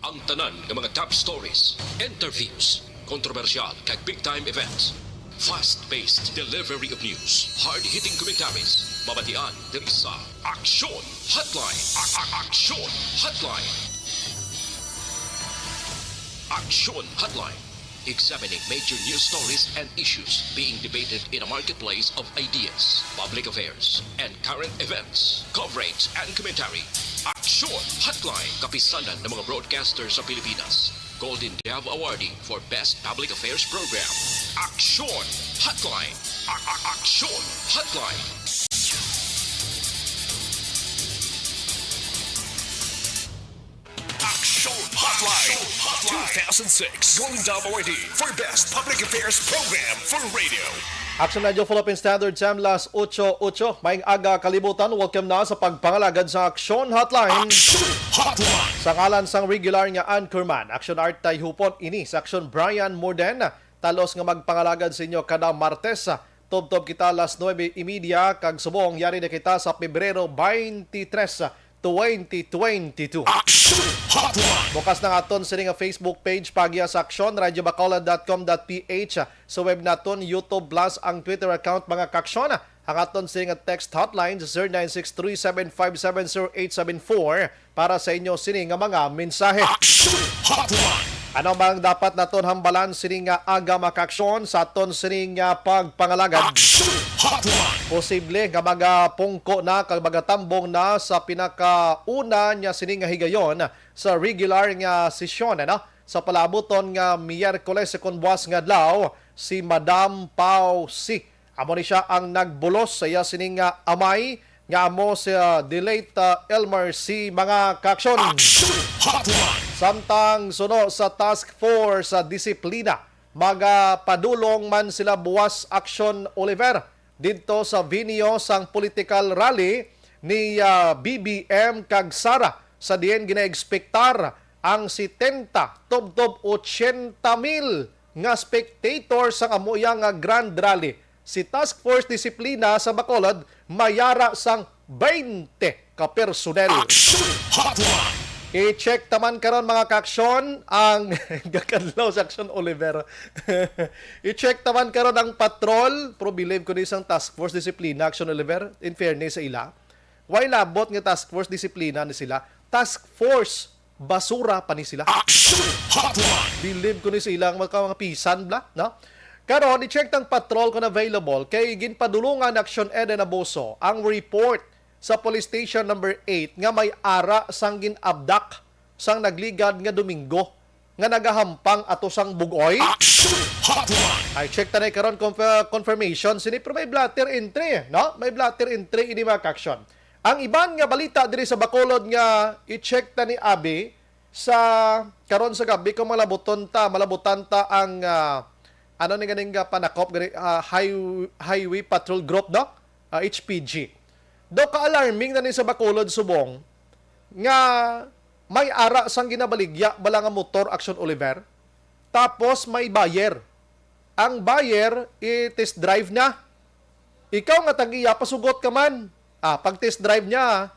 Ang tanan ng mga top stories, interviews, kontrobersyal kag big-time events. Fast-paced delivery of news, hard-hitting commentaries, babatian diri sa Aksyon Hotline. Aksyon Hotline. Aksyon Hotline. Examining major news stories and issues being debated in a marketplace of ideas, public affairs, and current events. Coverage and commentary. Aksyon Hotline. Kapisanan ng mga broadcasters sa Pilipinas. Golden Dove Awardee for Best Public Affairs Program. Aksyon Hotline. Aksyon Hotline. Aksyon Hotline 2006 Golden Dove Awardee for Best Public Affairs Program for Radio. Action Radio Philippine Standard Time, las 8:08. Maing aga kalibutan, welcome na sa pagpangalagad sa Aksyon Hotline. Aksyon Hotline. Sa ngalan sang regular nga anchorman, Action Art tay hupon ini sa Action Brian Morden. Talos nga magpangalagad sa inyo kada Martes. Tob-tob kita las 9:30 kag subong yari na kita sa Pebrero 23, 2022. Aksyon Hotline. Bukas na aton sa nga Facebook page pagya sa Aksyon, radiobacolod.com.ph, sa web naton, YouTube Plus, ang Twitter account mga kaksyon. Ang aton sa nga text hotline sa 0963-757-0874 para sa inyo sini nga mga mensahe. Aksyon Hotline. Ano bang dapat naton hambalan sini nga aga makaksyon sa aton sini nga pagpangalagad? Aksyon Hotline. Posible nga magapungko na kag magatambong na sa pinakauna niya sini nga higayon sa regular nga sesyon sa palabuton nga Miyerkules sekond buwas nga adlaw si Madam Pau C. Amo ni siya ang nagbulos sa iya sini nga amay nga amo sa delate Elmer C. mga kaksyon. Aksyon Hotline. Samtang suno sa task force sa disiplina, magapadulong man sila buwas Action Oliver dito sa venue sang political rally ni BBM kag Sara sa diyen ginaekspektar ang 70 tob-tob 80,000 nga spectators sang amuya nga grand rally. Si Task Force Disiplina sa Bacolod mayara sang 20 ka personnel. Aksyon Hotline. I-check taman karon mga kaksyon ang gakadlaw sa Action Oliver. I-check taman karon ang patrol, pero believe ko ni isang Task Force Disiplina Action Oliver, in fairness sa ila. Why labot nga Task Force Disiplina ni sila? Task Force basura pa ni sila. Aksyon Hotline. Believe ko ni sa ilang mga pisan bla, no? Karon i-check tang patrol kung available kay ginpadulungan Action Eden Abuso ang report sa police station number 8 nga may ara sang ginabdak sang nagligad nga Domingo nga nagahampang ato sang bugoy. Aksyon Hotline. Ay check tanay karon confirmation sini pero may blatter entry, no? May blatter entry ini mga kaksyon. Ang iban nga balita diri sa Bacolod nga i-check ta ni Abi sa karon sa gabi kung malabutan ta ang ano ni ganing panakop highway patrol group no? HPG. Do ka-alarming na ni sa Bacolod subong nga may ara sang ginabaligya bala nga motor Action Oliver. Tapos may buyer. Ang buyer i-test drive na. Ikaw nga tagiya pasugot ka man. Pag test drive niya,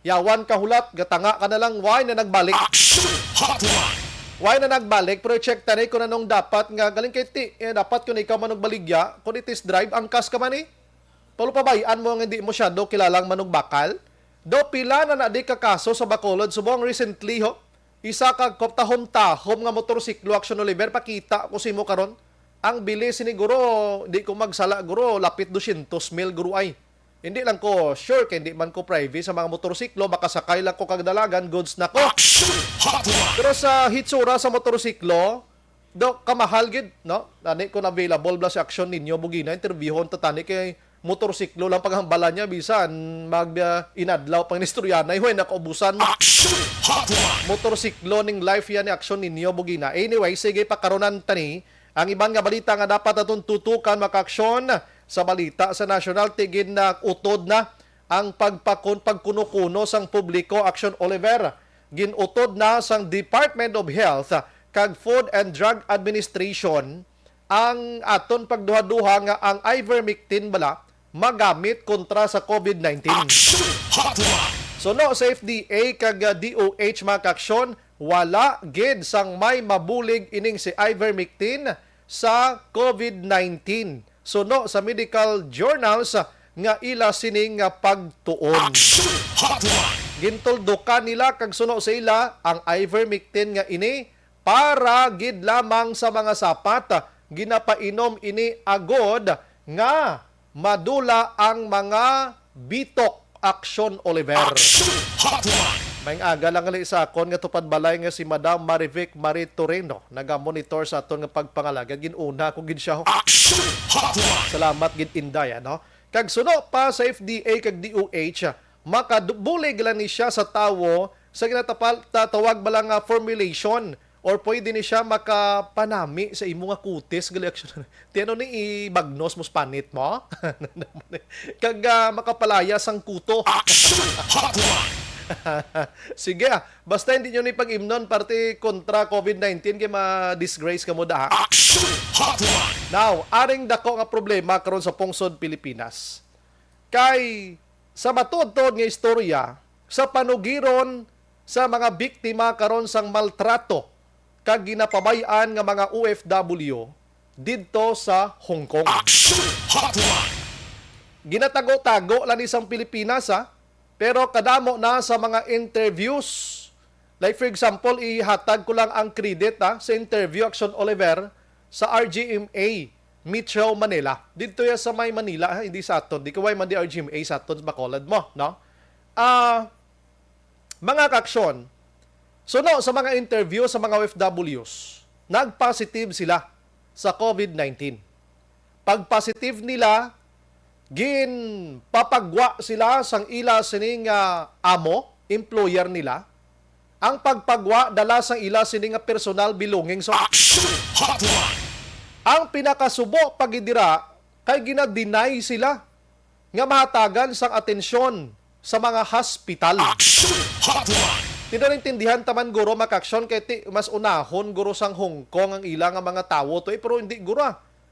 yawan ka hulat, gatanga ka na lang, why na nagbalik? Aksyon Hotline. Why na nagbalik? Pero check tanay kung anong dapat nga galing kay dapat kung ikaw manog baligya, kung i-test drive, angkas ka man Tulo pa bayan mo nga hindi mo siya do kilalang manong bakal. Do pila na di ka kaso sa Bacolod subong recently isa ka tahom-tahom nga motorsiklo Action Oliver pakita ko simo karon. Ang bilis ni guro di ko magsala guro lapit 200,000 guro ay. Hindi lang ko sure kay hindi man ko private sa mga motorsiklo makasakay lang ko kagdalagan goods na ko. Aksyon Hotline. Pero sa hitsura sa motorsiklo do kamahal gid no. Ani ko na available bla sa Action ninyo bugina interviewon tatani kay motorsiklo lang paghambala niya bisan inadlaw pang istoryanay hoy nakaubusan mo. Aksyon Hotline. Motorsiklo ning life yan ni Action ninyo bugina. Anyway, sige pakaronan tani ang iban nga balita nga dapat atong tutukan maka-aksyon sa balita sa national tigid na utod na ang pagkuno-kuno sang publiko Action Oliver. Ginutod na sang Department of Health kag Food and Drug Administration ang aton pagduha-duha nga ang ivermectin bala magamit kontra sa COVID-19. Aksyon Hotline. So no, sa FDA kag DOH mga kaksyon, wala gid sang may mabulig ining si ivermectin sa COVID-19. Suno sa medical journals nga ila sining pagtuon. Gintuldukan nila kag suno sa ila ang ivermectin nga ini para gid lamang sa mga sapat ginapainom ini agod nga madula ang mga bitok. Action Oliver. May aga lang gali sa akon nga tupad balay nga si Madam Marivic Marie Toreno naga-monitor sa aton nga pagpangalaga. Ginuna ko gid siya. Salamat gid Inday no. Kag suno pa sa FDA kag DOH makabulig lang ni siya sa tawo sa ginatawag balang formulation or pwede ni siya makapanami sa imo nga kutis gali action. Tiano ni ibagnos mo spanit mo? Kag makapalaya sang kuto. Sige basta hindi nyo ni pag-imnon parte kontra COVID-19 kay ma-disgrace ka mo da. Now, aring dako nga problema karon sa pungsod Pilipinas. Kay sa matudtod nga istorya sa panugiron sa mga biktima karon sang maltrato kag ginapabay-an nga mga OFW didto sa Hong Kong. Ginatago-tago lang isang Pilipinas pero kadamo na sa mga interviews. Like for example, ihatag ko lang ang credit sa interview Action Oliver sa RGMA Metro Manila. Dito ya sa may Manila, hindi sa aton. Di kaway man di RGMA sa aton Bacolod mo, no? Mga kaksyon, suno sa mga interview sa mga OFWs, nag-positive sila sa COVID-19. Pag positive nila, papagwa sila sang ila sining amo, employer nila. Ang pagpagwa dala sang ila sining personal belongings. So, ang pinakasubo pagidira kay gina-deny sila nga mahatagan sang atensyon sa mga hospital. Tinarintindihan taman guro makaksyon kay mas unahon guro sang Hong Kong ang ilang nga mga tawo to pero hindi guro.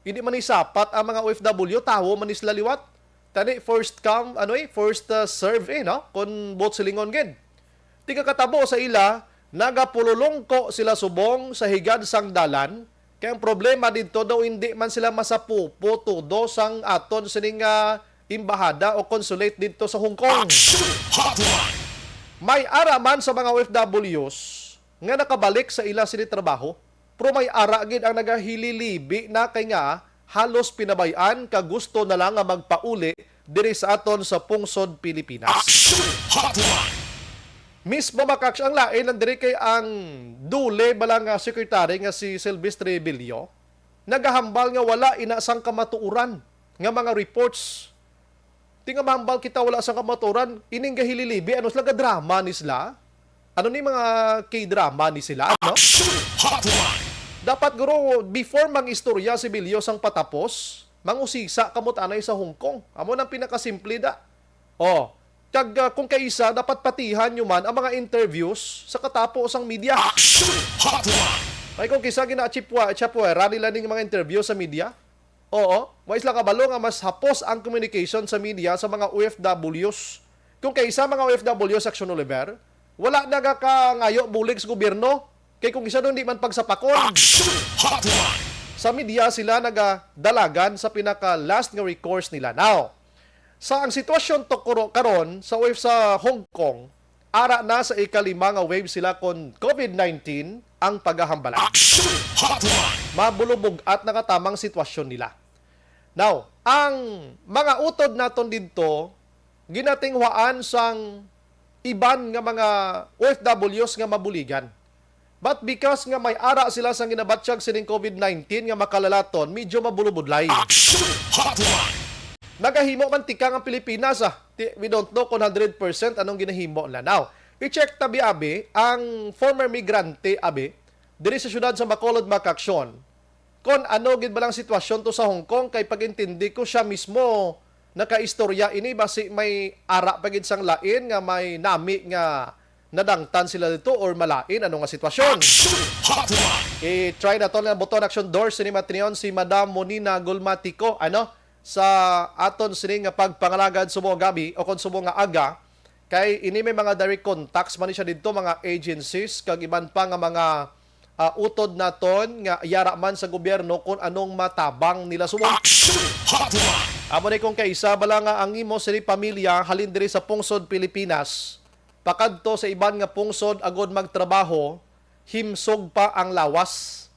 Hindi man isapat ang mga OFW tawo man isla liwat. Tani first come first serve no kun bot silingon gid. Tika katabo sa ila nagapululongko sila subong sa higad sang dalan. Kaya ang problema dito daw hindi man sila masapupo tudo sang aton sining imbahada o consulate dito sa Hong Kong. May ara man sa mga OFWs nga nakabalik sa ila sini trabaho. Pero may ara gid ang nagahililibi na kay nga halos pinabayan ka gusto na lang nga magpauli diri sa aton sa pungsod Pilipinas. Mismo makaks ang lain ang diri kay ang dule balang secretary nga si Silvestre Bilio nagahambal nga wala ina sang kamatuuran nga mga reports. Tinga mahambal kita wala sang kamatuuran ining gahililibi ano sila drama ni sila? Ano ni mga K-drama ni sila no? Dapat guro before mang istorya si Bilio sang patapos mangusisa kamot anay sa Hong Kong. Amo nang pinakasimple da. Kag kung kaisa dapat patihan nyo man ang mga interviews sa katapos ang media. Ay kung kisa gina-chapwera nila ning mga interview sa media. Mais lang kabalo nga mas hapos ang communication sa media sa mga OFWs. Kung kaisa mga OFW sa Action Oliver, wala nagakangayo bulig sa gobyerno. Kay kung isa doon di man pagsapakon. Sa media sila nagadalagan sa pinaka last nga recourse nila. Now, sa ang sitwasyon to karon sa wave sa Hong Kong, ara na sa ikalima nga wave sila kon COVID-19 ang paghahambala. Mabulubog at nakatamang sitwasyon nila. Now, ang mga utod naton dito ginatinghwaan sang iban nga mga OFWs nga mabuligan. But because nga may ara sila sang ginabatsyag sining COVID-19 nga makalalaton, medyo mabulubudlay. Nagahimo man tika ang Pilipinas We don't know kung 100% anong ginahimo nila. Now, i-check tabi abi ang former migrante abi diri sa syudad sa Bacolod Makaksyon. Kon ano gid balang sitwasyon to sa Hong Kong kay pagintindi ko siya mismo nakaistorya ini basi may ara pagid sang lain nga may nami nga nadangtan sila dito or malain ano nga sitwasyon. I-try na to nga button action doors ni Matrion si Madam Monina Gulmatico sa aton sini nga pagpangalagad sumo gabi o kon sumo nga aga Kay ini may mga direct contacts man siya didto, mga agencies kag iban pa nga mga utod naton nga yara man sa gobyerno kung anong matabang nila sumong. Action Hotline. Amo ni kung kaisa bala nga ang imo sini pamilya halin diri sa pungsod Pilipinas, pakadto sa iban nga pungsod agod magtrabaho, himsog pa ang lawas.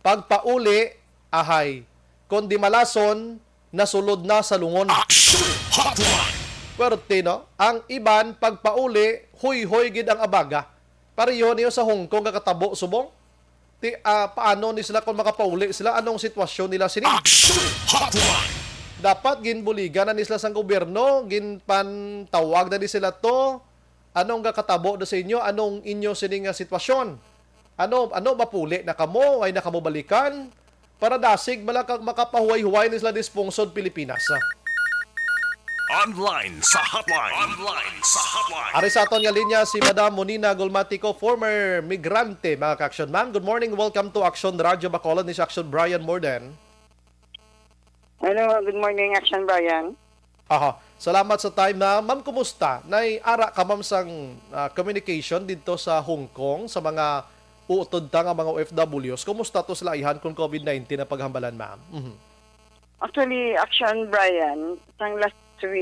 Pagpauli ahay, kundi malason nasulod na sa lungon. Action Hotline. Pwerte, no? Ang iban, pagpauli, huy-huy gid ang abaga. Pareho niyo sa Hong Kong kakatabo subong. Paano ni sila kung makapauli sila? Anong sitwasyon nila sini? Action Hotline. Dapat ginbuligan na ni sila sa gobyerno, ginpantawag na ni sila to. Anong kakatabo na sa inyo? Anong inyo sini nga sitwasyon? Ano mapuli na kamo? Ay nakamubalikan? Para dasig malakag makapahuway-huway ni sila dispungsod Pilipinas. Online sa hotline. Online sa hotline. Ari sa aton nga linya si Madam Monina Golmatico, former migrante, mga ka-Action. Ma'am, good morning. Welcome to Action Radio Bacolod. Ni si Action Brian Morden. Hello, good morning, Action Brian. Aha. Salamat sa time na. Ma'am, kumusta? Nay-ara ka ma'am sang communication dito sa Hong Kong sa mga uutod ta nga mga OFWs. Kumusta to sila ihan kung COVID-19 na paghambalan, ma'am? Actually, Action Brian, sang last 2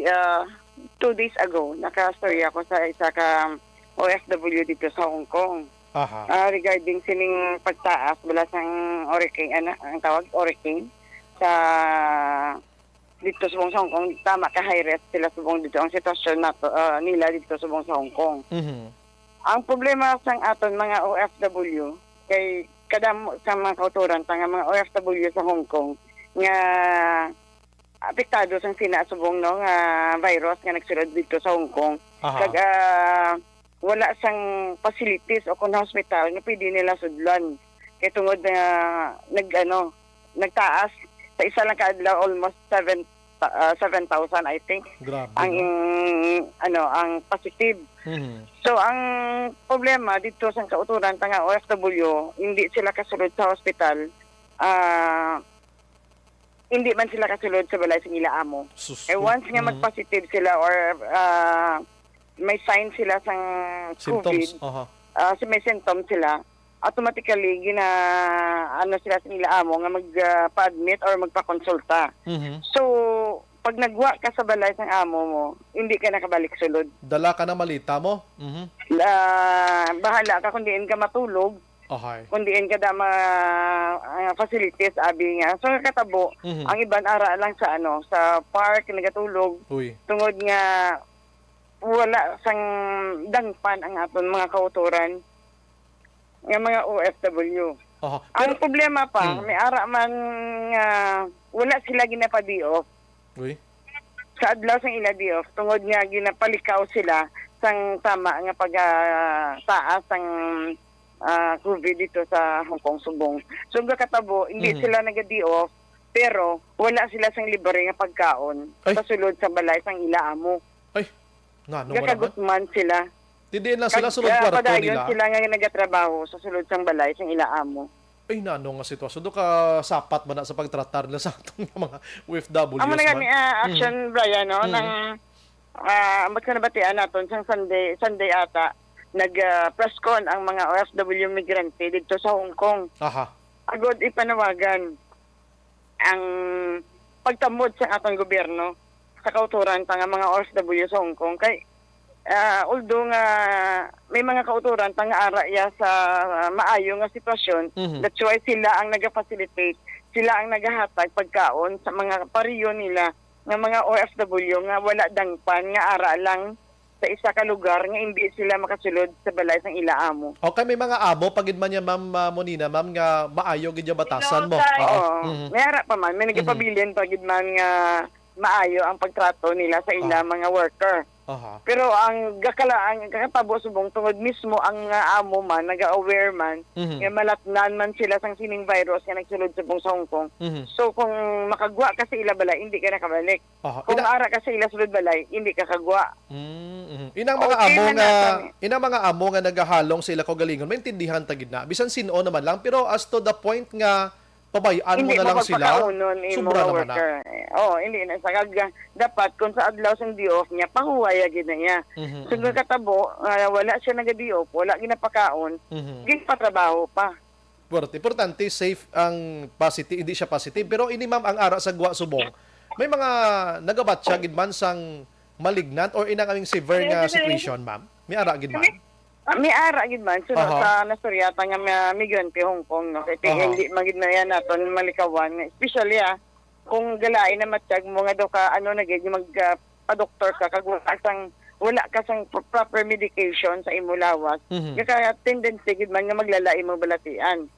days ago, naka-story ako sa isa ka OFW dito sa Hong Kong. Aha. Regarding sining pagtaas, bala sang hurricane, ang tawag, hurricane, sa dito sa Hong Kong. Tama ka, high risk sila subong dito. Ang sitwasyon nila dito sa Hong Kong. Ang problema sang aton mga OFW, kay kadamo sa mga kauturan, nga mga OFW sa Hong Kong, nga apektado sang sinasubong no nga virus nga nagsulod dito sa Hong Kong. Kag wala sang facilities o kun hospital nga pwede nila sudlan. Kay tungod na nagtaas sa isa lang kaadlaw almost 7,000 I think. Grabe. Ang positive. So ang problema dito sa kauturan nga OFW, hindi sila kasulod sa hospital. Hindi man sila kasulod sa balay sa ila amo. Once nga mag-positive sila or may sign sila sa COVID, may symptoms sila, automatically sila sa ila amo nga magpa-admit or magpa-konsulta. So, pag nagwa ka sa balay ng amo mo, hindi ka nakabalik sulod. Dala ka na malita mo? Bahala ka kung diin ka matulog. Okay. Kundiin ka da facilities abi nga. So katabo, ang iban ara lang sa sa park nagatulog. Tungod nga wala sang dangpan ang aton mga kauturan nga mga OFW. Ang problema pa, may ara man nga wala sila ginapadi-off. Sa adlaw sang ila di-off tungod nga ginapalikaw sila sang tama nga pag-taas sang COVID dito sa Hong Kong subong. So katabo, hindi sila nagadi-off, pero wala sila sang libre nga pagkaon sa sulod sa balay sang ila amo. Ay, nano mo naman? Gakagutman sila. Tidiin lang sila sulod kwarto nila. Sila nga nagatrabaho sa sulod sang balay sang ila amo. Ay, nano nga sitwasyon. Doon ka sapat ba na sa pagtratar nila sa atong mga OFWs? Amo na kami Action Brian, no? Nang magkanabatian naton sang Sunday ata, nag-press con ang mga OFW migrante dito sa Hong Kong. Agod ipanawagan ang pagtamod sa atong gobyerno sa kauturan nga mga OFW sa Hong Kong. Kay although nga may mga kauturan nga araya sa maayo nga sitwasyon, that's why sila ang naga-facilitate, sila ang nagahatag pagkaon sa mga pariyo nila nga mga OFW nga wala dangpan nga ara lang sa isa ka lugar nga hindi sila makasulod sa balay sang ila amo. Okay, may mga amo pagid man niya Ma'am Monina, ma'am nga maayo gid yung batasan mo. May harap pa man, may nagipabilin pagid man nga maayo ang pagtrato nila sa ila mga worker. Pero ang kakatabo subong tungod mismo ang amo man naga-aware man nga malatnan man sila sang sining virus nga nagsulod subong sa Hong Kong. So kung makagwa ka sa ila balay hindi ka nakabalik. Kung ara ka sa ila sulod balay hindi ka kagwa. Inang mga amo nga nagahalong sa ila kaugalingon maintindihan tagid na bisan sino naman lang, pero as to the point nga pabayaan mo hindi na lang sila. mapagpakaunon yung Sobra mga naman na. worker. Hindi na sa dapat kung sa adlaw sang di-off niya pahuwaya gid na niya. So katabo wala siya naga-di-off, wala ginapakaon, patrabaho pa. Importante safe ang positive, hindi siya positive. Pero ini ma'am ang ara sa Gwa Subong, may mga nagabatya gid man sang malignant or inang aming severe nga situation, ma'am. May ara gid man. May ara gid man so sa nastoryata nga migrante Hong Kong no kay hindi magid na yan naton malikawan especially kung galain na matiyag mo nga daw ka na gid mag pa-doktor ka kag wala ka sang proper medication sa imo lawas kaya tendency gid man nga maglalai mo balatian.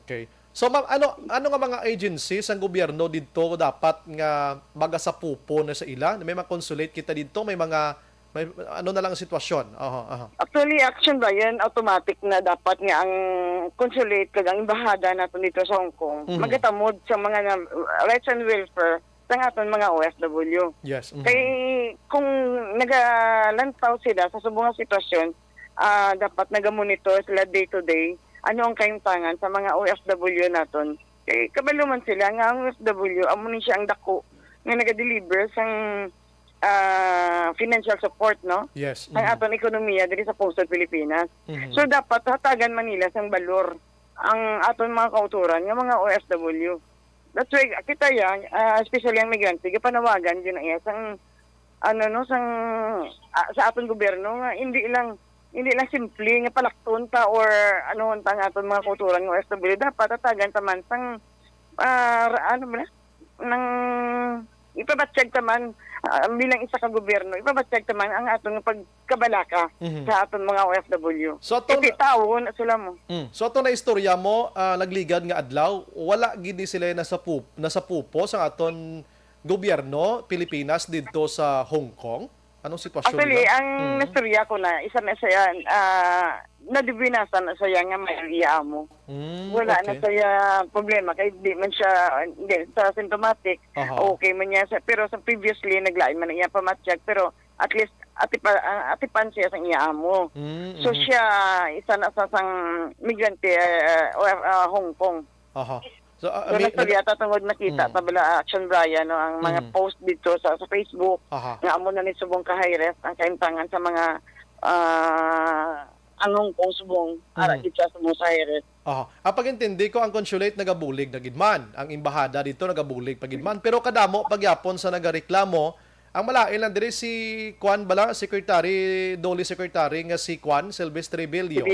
Okay. So ma'am, ano nga mga agencies ang gobyerno didto dapat nga magasapupo na sa ila? May mga consulate kita didto, may ano na lang ang sitwasyon. Actually, action ba yan? Automatic na dapat nga ang consulate kag ang embahada nato dito sa Hong Kong magatamod sa mga rights and welfare sa aton mga OFW. Yes. Kay kung nagalantaw sila sa subong nga sitwasyon, dapat nagamonitor sila day to day ano ang kaimtangan sa mga OFW naton. Kay kabalo man sila nga ang OFW amo ni siya ang dako nga naga-deliver sang financial support no Yes. ang aton ekonomiya diri sa Postal Pilipinas. So dapat hatagan Manila sang balor ang aton mga kauturan nga mga OFW. That's why kita especially ang migrante gapanawagan din na sang sang sa aton gobyerno nga hindi lang simple nga palakton ta or ang aton mga kauturan nga OFW dapat hatagan taman sang nang ipabatsyag taman bilang isa ka gobyerno, ipabatsyag taman ang atong pagkabalaka sa atong mga OFW. So tawo na sila mo. So ato na istorya mo, nagligad nga adlaw, wala gidi sila nasa pupo sa aton gobyerno Pilipinas didto sa Hong Kong. Anong sitwasyon Actually, nila? ang nastorya ko na isa na saya nadibinasan na saya nga may iya mo. Wala na saya problema kay di man siya sa symptomatic. Okay man niya pero sa previously naglain man niya pamatsyag pero at least atipan siya sa iya mo. So siya isa na sa sang migrante Hong Kong. So, nastoryata tungod nakita tabala Action Brian no ang mga post dito sa Facebook nga amo na ni subong ka-high-risk ang kaimtangan sa mga ang Hong Kong subong ara gid sa subong sa high-risk. Pag-intindi ko ang consulate nagabulig na gidman, ang embahada dito nagabulig pagidman, pero kadamo pagyapon sa nagareklamo ang malain lang diri si Juan bala secretary Dole secretary nga si Juan Silvestre Bello.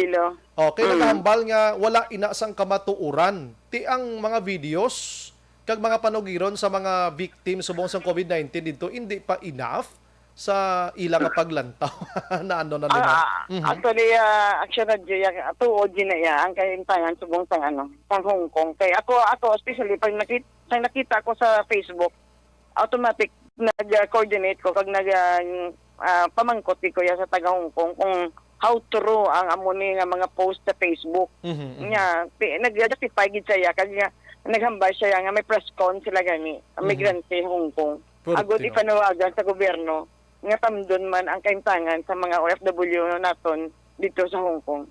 Okay, nagahambal nga wala inasang kamatuuran ti ang mga videos kag mga panugiron sa mga victims subong sa COVID-19 dito hindi pa enough sa ilang paglantaw na na naman. Actually, action na dyan, tuod din na ang kaintangan subong sa Hong Kong. Kaya ako especially pag nakita ko sa Facebook, automatic nag-coordinate ko kag pamangkot ko sa taga Hong Kong kung how true ang amuni nga mga post sa Facebook. Nya nag-justify gid siya kag naghambal siya nga may press con sila gani migrante Hong Kong. Agud ipanawagan sa gobyerno nga tamdon man ang kaimtangan sa mga OFW naton dito sa Hong Kong.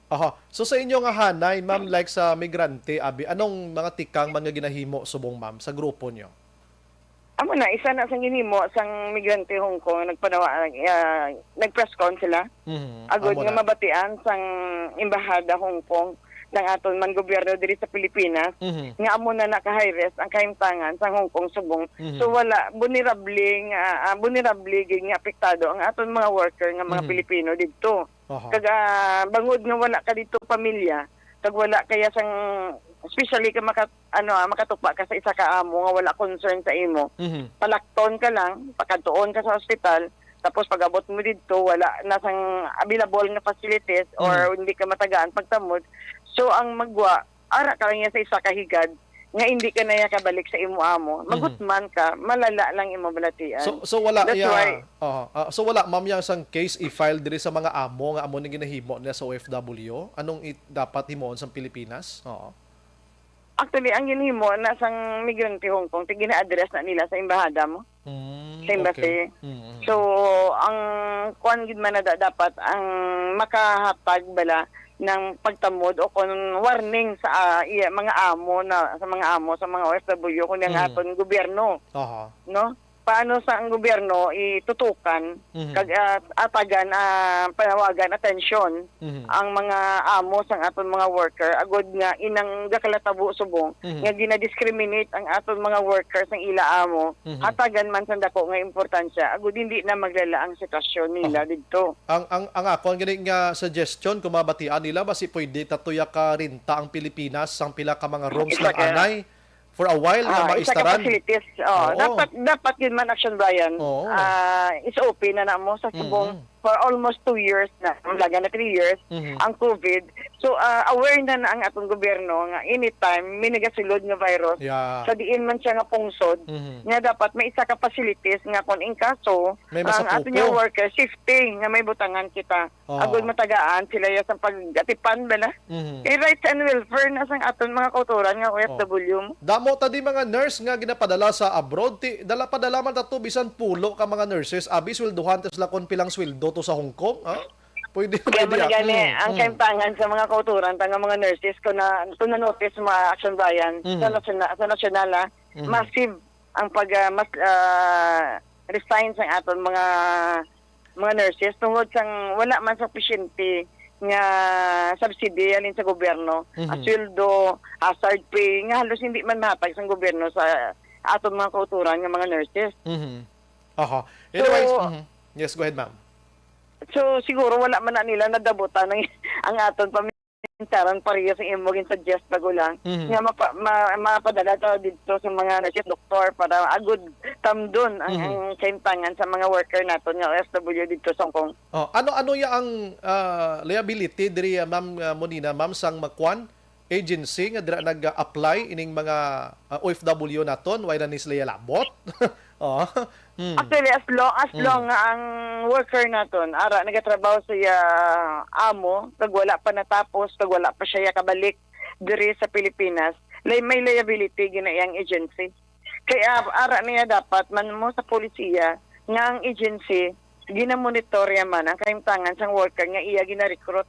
So sa inyo nga hanay, ma'am, like sa migrante, abi, anong mga tikang man nga ginahimo subong ma'am sa grupo nyo? Amo na, isa na sang ginimo sang migrante Hong Kong, nag-press con sila. Agod nga mabatian sang embahada Hong Kong ng aton man gobyerno diri sa Pilipinas nga amo na naka-high-risk ang kaimtangan sa Hong Kong subong. So wala vulnerable nga apektado ang aton mga worker nga mga Pilipino didto. Kag bangod nga wala ka dito pamilya, kag wala kaya sang especially ka makatupa ka sa isa ka amo nga wala concern sa imo. Palakton ka lang, pakadtuon ka sa ospital, tapos pag-abot mo dito wala nasang available na facilities or hindi ka matagaan pagtamod. So ang magwa ara ka lang sa isa ka higad nga hindi ka na kabalik sa imo amo. Magutman ka, malala lang imo balatian. So wala so wala ma'am yang sang case i-file diri sa mga amo nga amo ni ginahimo na sa OFW. Anong dapat himuon sa Pilipinas? Actually, ang ginhimo na sang migrante Hong Kong, gina-address na nila sa embahada mo. Sa embassy. So, ang kuan gid man na dapat ang makahatag bala ng pagtamod o kung warning sa mga amo sa mga OFW kung ang aton gobyerno, Aha. no? Paano sa ang gobyerno itutukan kag atagan panawagan atensyon ang mga amo sang aton mga worker agod nga inang gakalatabo subong nga ginadiscriminate ang aton mga workers ang ila amo hatagan man sa dako nga importansya agod hindi na maglala ang sitwasyon nila didto. Ang ako ang gani nga suggestion kung mabatian nila basi pwede tatuya ka rinta ang Pilipinas sang pila ka mga rooms lang anay for a while nga isa ka maistaran. facilities. Dapat yun man action, Brian. Oo. Is open na mo sa subong for almost 2 years na. Laga na 3 years ang COVID. So, aware na ang atong gobyerno nga anytime may nagasulod nga virus sa diin man siya nga pungsod nga dapat may isa ka facilities nga kung in kaso May ang masapupo. aton nga worker safety nga may butangan kita. Agod matagaan sila ya sa pag-atipan bala. Kay rights and welfare na sang aton mga kauturan nga OFW. Damo tadi mga nurse nga ginapadala sa abroad padala man tato bisan pulo ka mga nurses abi sweldohan tes lakon pilang sweldo to sa Hong Kong, ha? Pwede Kaya managani ang kaimtangan sa mga kauturan tanga mga nurses ko na notice mga action bayan sa nasyonal massive ang pag resign sa aton mga nurses tungod sang wala man sufficiente nga subsidy alin sa gobyerno, sweldo, hazard pay nga halos hindi man mahatag sa gobyerno sa aton mga kauturan nga mga nurses. Aha. Anyways, yes, go ahead, ma'am. So siguro wala man na nila nadabutan ang aton pamintaran pareha sa imo gin-suggest bago lang nga mapadala ta dito sa mga nurses, doktor para agud tamdon ang kaimtangan sa mga worker naton nga OFW dito sa Hong Kong. Ano ya ang liability diri ma'am Monina, ma'am sang makwan agency nga dira nag-apply ining mga OFW naton why na nisla labot? Actually, as long nga ang worker naton ara nagatrabaho sa amo kag wala pa natapos kag wala pa siya kabalik diri sa Pilipinas, may liability ginayang agency. Kaya ara niya dapat man mo sa polisiya nga ang agency ginamonitorya man ang kaimtangan sang worker nga iya gina-recruit.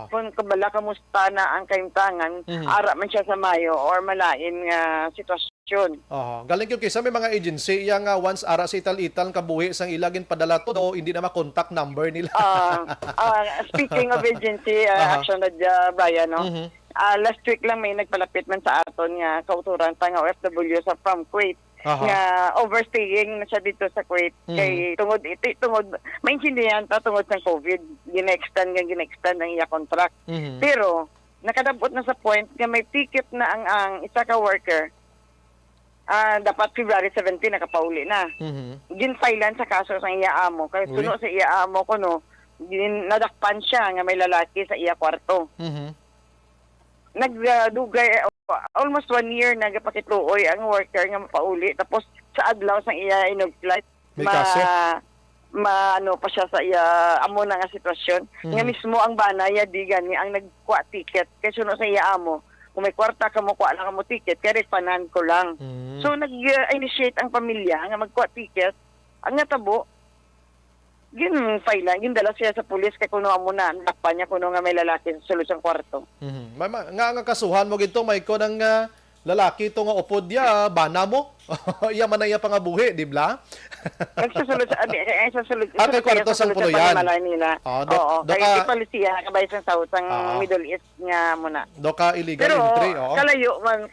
Kung kabala kamusta na ang kaimtangan, ara man siya sa mayo or malain nga sitwasyon. Galing yun kaysa may mga agency yang once ara sa ital-ital kabuhi sang ilagin padala to o hindi na ma-contact number nila. Speaking of agency, action na Brian, no? Last week lang may nagpalapit man sa aton nga kauturan nga OFW from Kuwait. Nga overstaying na siya dito sa Kuwait kay tungod maintindihan ta tungod sa COVID gina-extend ang iya contract pero nakadabot na sa point nga may ticket na ang isa ka worker dapat February 17 nakapauli na ginfilean sa kaso sa iya amo kay suno sa iya amo kuno nadakpan siya nga may lalaki sa iya kwarto nagdugay almost 1 year nagapakituoy ang worker nga mapauli tapos sa adlaw sang iya inog flight ano pa siya sa iya amo na nga sitwasyon nga mismo ang banaya digan nga ang nagkuha ticket kay suno sa iya amo kung may kwarta ka mo kuha lang mo ticket kay refanan ko lang so nag-initiate ang pamilya nga magkuha ticket ang natabo gindala siya sa pulis kay kuno amo na dakpa niya kuno nga may lalaki sa sulod sang kwarto. Nga kasuhan mo gito may ko ng lalaki to nga upod ya bana mo. Iya man iya pangabuhi, di ba? Nagsusulod sa kay kwarto sang puluyan. Oo, kay polisiya kabay sang South sang Middle East nga muna. Doka illegal pero, entry,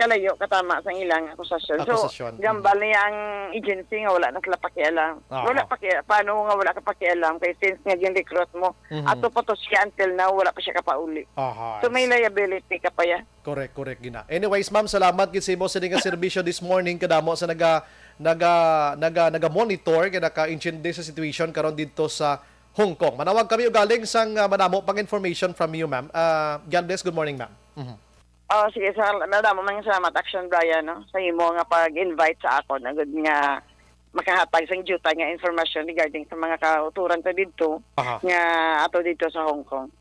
kalayo katama sang ilang akusasyon. So, gambal niya ang agency nga wala na sila pakialam. Wala pakialam. Paano nga wala ka pakialam kay since nga gin-recruit mo. Ato pa to siya until now wala pa siya kapauli. So may liability ka pa ya. Correct gina. Anyways, ma'am, salamat gid sa imo sa nga serbisyo this morning kadamo sa naga-monitor kaya naka-intindi sa situation karon dito sa Hong Kong. Manawag kami galing sang madamo pang information from you, ma'am. God bless. Good morning, ma'am. Sige, madamo man salamat action Brian no sa imo nga pag-invite sa ako na good nga makahatag sang juta nga information regarding sa mga kauturan ta dito nga ato dito sa Hong Kong.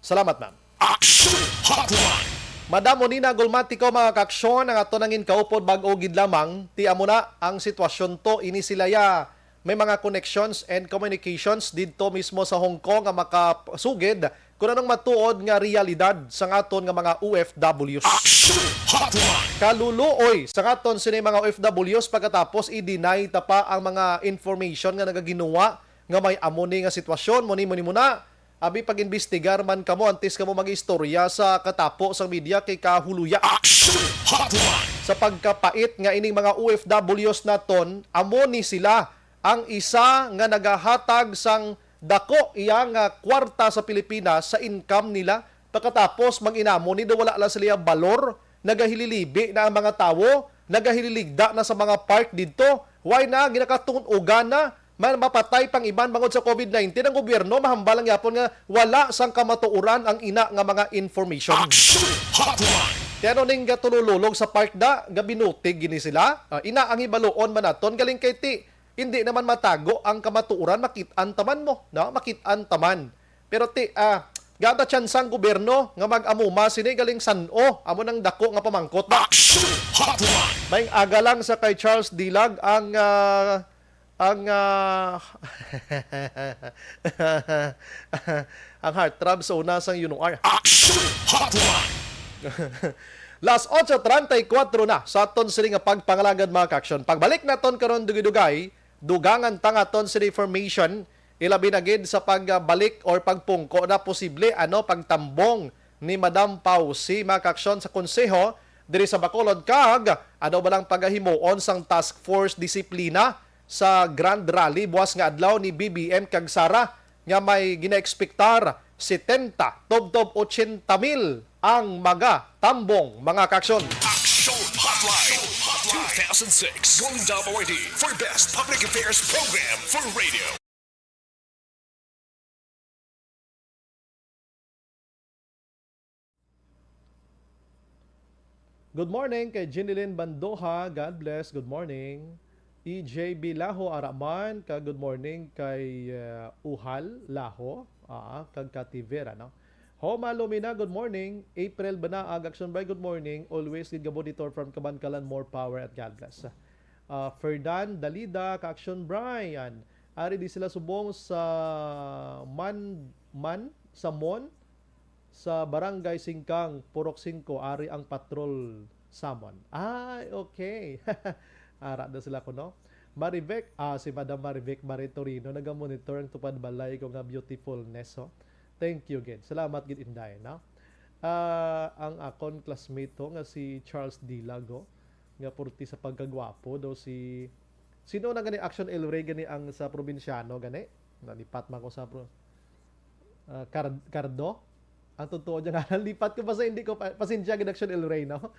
Salamat, ma'am. Action Hotline. Madam Monina Golmatiko, mga kaksyon, ang ato nangin kaupod bag-o gid lamang, tiya mo na ang sitwasyon to, ini sila ya. May mga connections and communications dito mismo sa Hong Kong nga makasugid kung anong matuod nga realidad sa ngaton nga mga OFWs. Action Hotline. Kaluluoy sa ngaton sini mga OFWs pagkatapos i-deny ta pa ang mga information nga nagaginawa nga may amoni nga sitwasyon. Muni muna. Abi pag-imbestigar man kamo antes kamo mag-istorya sa katapo sa media kay kahuluya. Action Hotline. Sa pagkapait nga ining mga OFWs naton, amoni sila ang isa nga nagahatag sang dako iyang kwarta sa Pilipinas sa income nila pagkatapos mag-inamo ni wala lang sila balor, nagahililibi na ang mga tawo, nagahililigda na sa mga park dito. Why na ginakatungod ugan na mapatay pang iban bangod sa COVID-19 ang gobyerno mahambalang yapon nga wala sang kamatuoran ang ina nga mga information. Action Hotline. Kaya ning gatulululog sa park da gabinutig gini sila. Ina ang ibaluon man naton galing kay ti hindi naman matago ang kamatuoran, makit-an taman mo, no? Makit-an taman. Pero gada tsansang gobyerno nga mag-amuma sini galing San-o, amo nang dako nga pamangkot ba. Action Hotline. May aga lang sa kay Charles Dilag ang ang heartthrob sa una sang UNR. Action Hotline. Las 8:34 na sa aton sini nga pagpangalagad mga kaksyon. Pagbalik naton karon dugay-dugay, dugangan tangaton sa information ilabi na gid sa pagbalik or pagpungko na posible pagtambong ni Madam Pausi mga kaksyon sa konseho diri sa Bacolod kag balang pagahimuon sang task force disiplina sa Grand Rally buwas nga adlaw ni BBM kag Sara nga may ginaekspektar 70 tob 80,000 ang tambong mga kaksyon. Action Hotline 2006 Golden Dome Award for Best Public Affairs Program for Radio. Good morning kay Jinilyn Bandoha. God bless. Good morning. EJ Bilaho Araman. Good morning kay Uhal Laho. Kag Kativera, no? Homa Lumina, good morning. April Banaag, Action by good morning. Always lead monitor from Kabankalan, more power at God bless. Ferdan Dalida, Action Brian. Ari di sila subong sa Samon sa Barangay Singkang, Purok 5, ari ang patrol Samon. Okay. Ara na sila ko, no? Marivek, si Madam Marivek Maritorino, nagamonitor ang tupad balay ko nga beautifulness, oh. Thank you, Gid. Salamat, Gid Inday, no? Ang akon classmate ho, nga si Charles Dilago, nga purti sa pagkagwapo, daw si... Sino na gani Action El Rey gani ang sa probinsyano, gani? Nalipat man ko sa... Cardo? Ang totoo niya nga, lipat ko pa sa hindi ko, pasensya gid Action El Rey, no?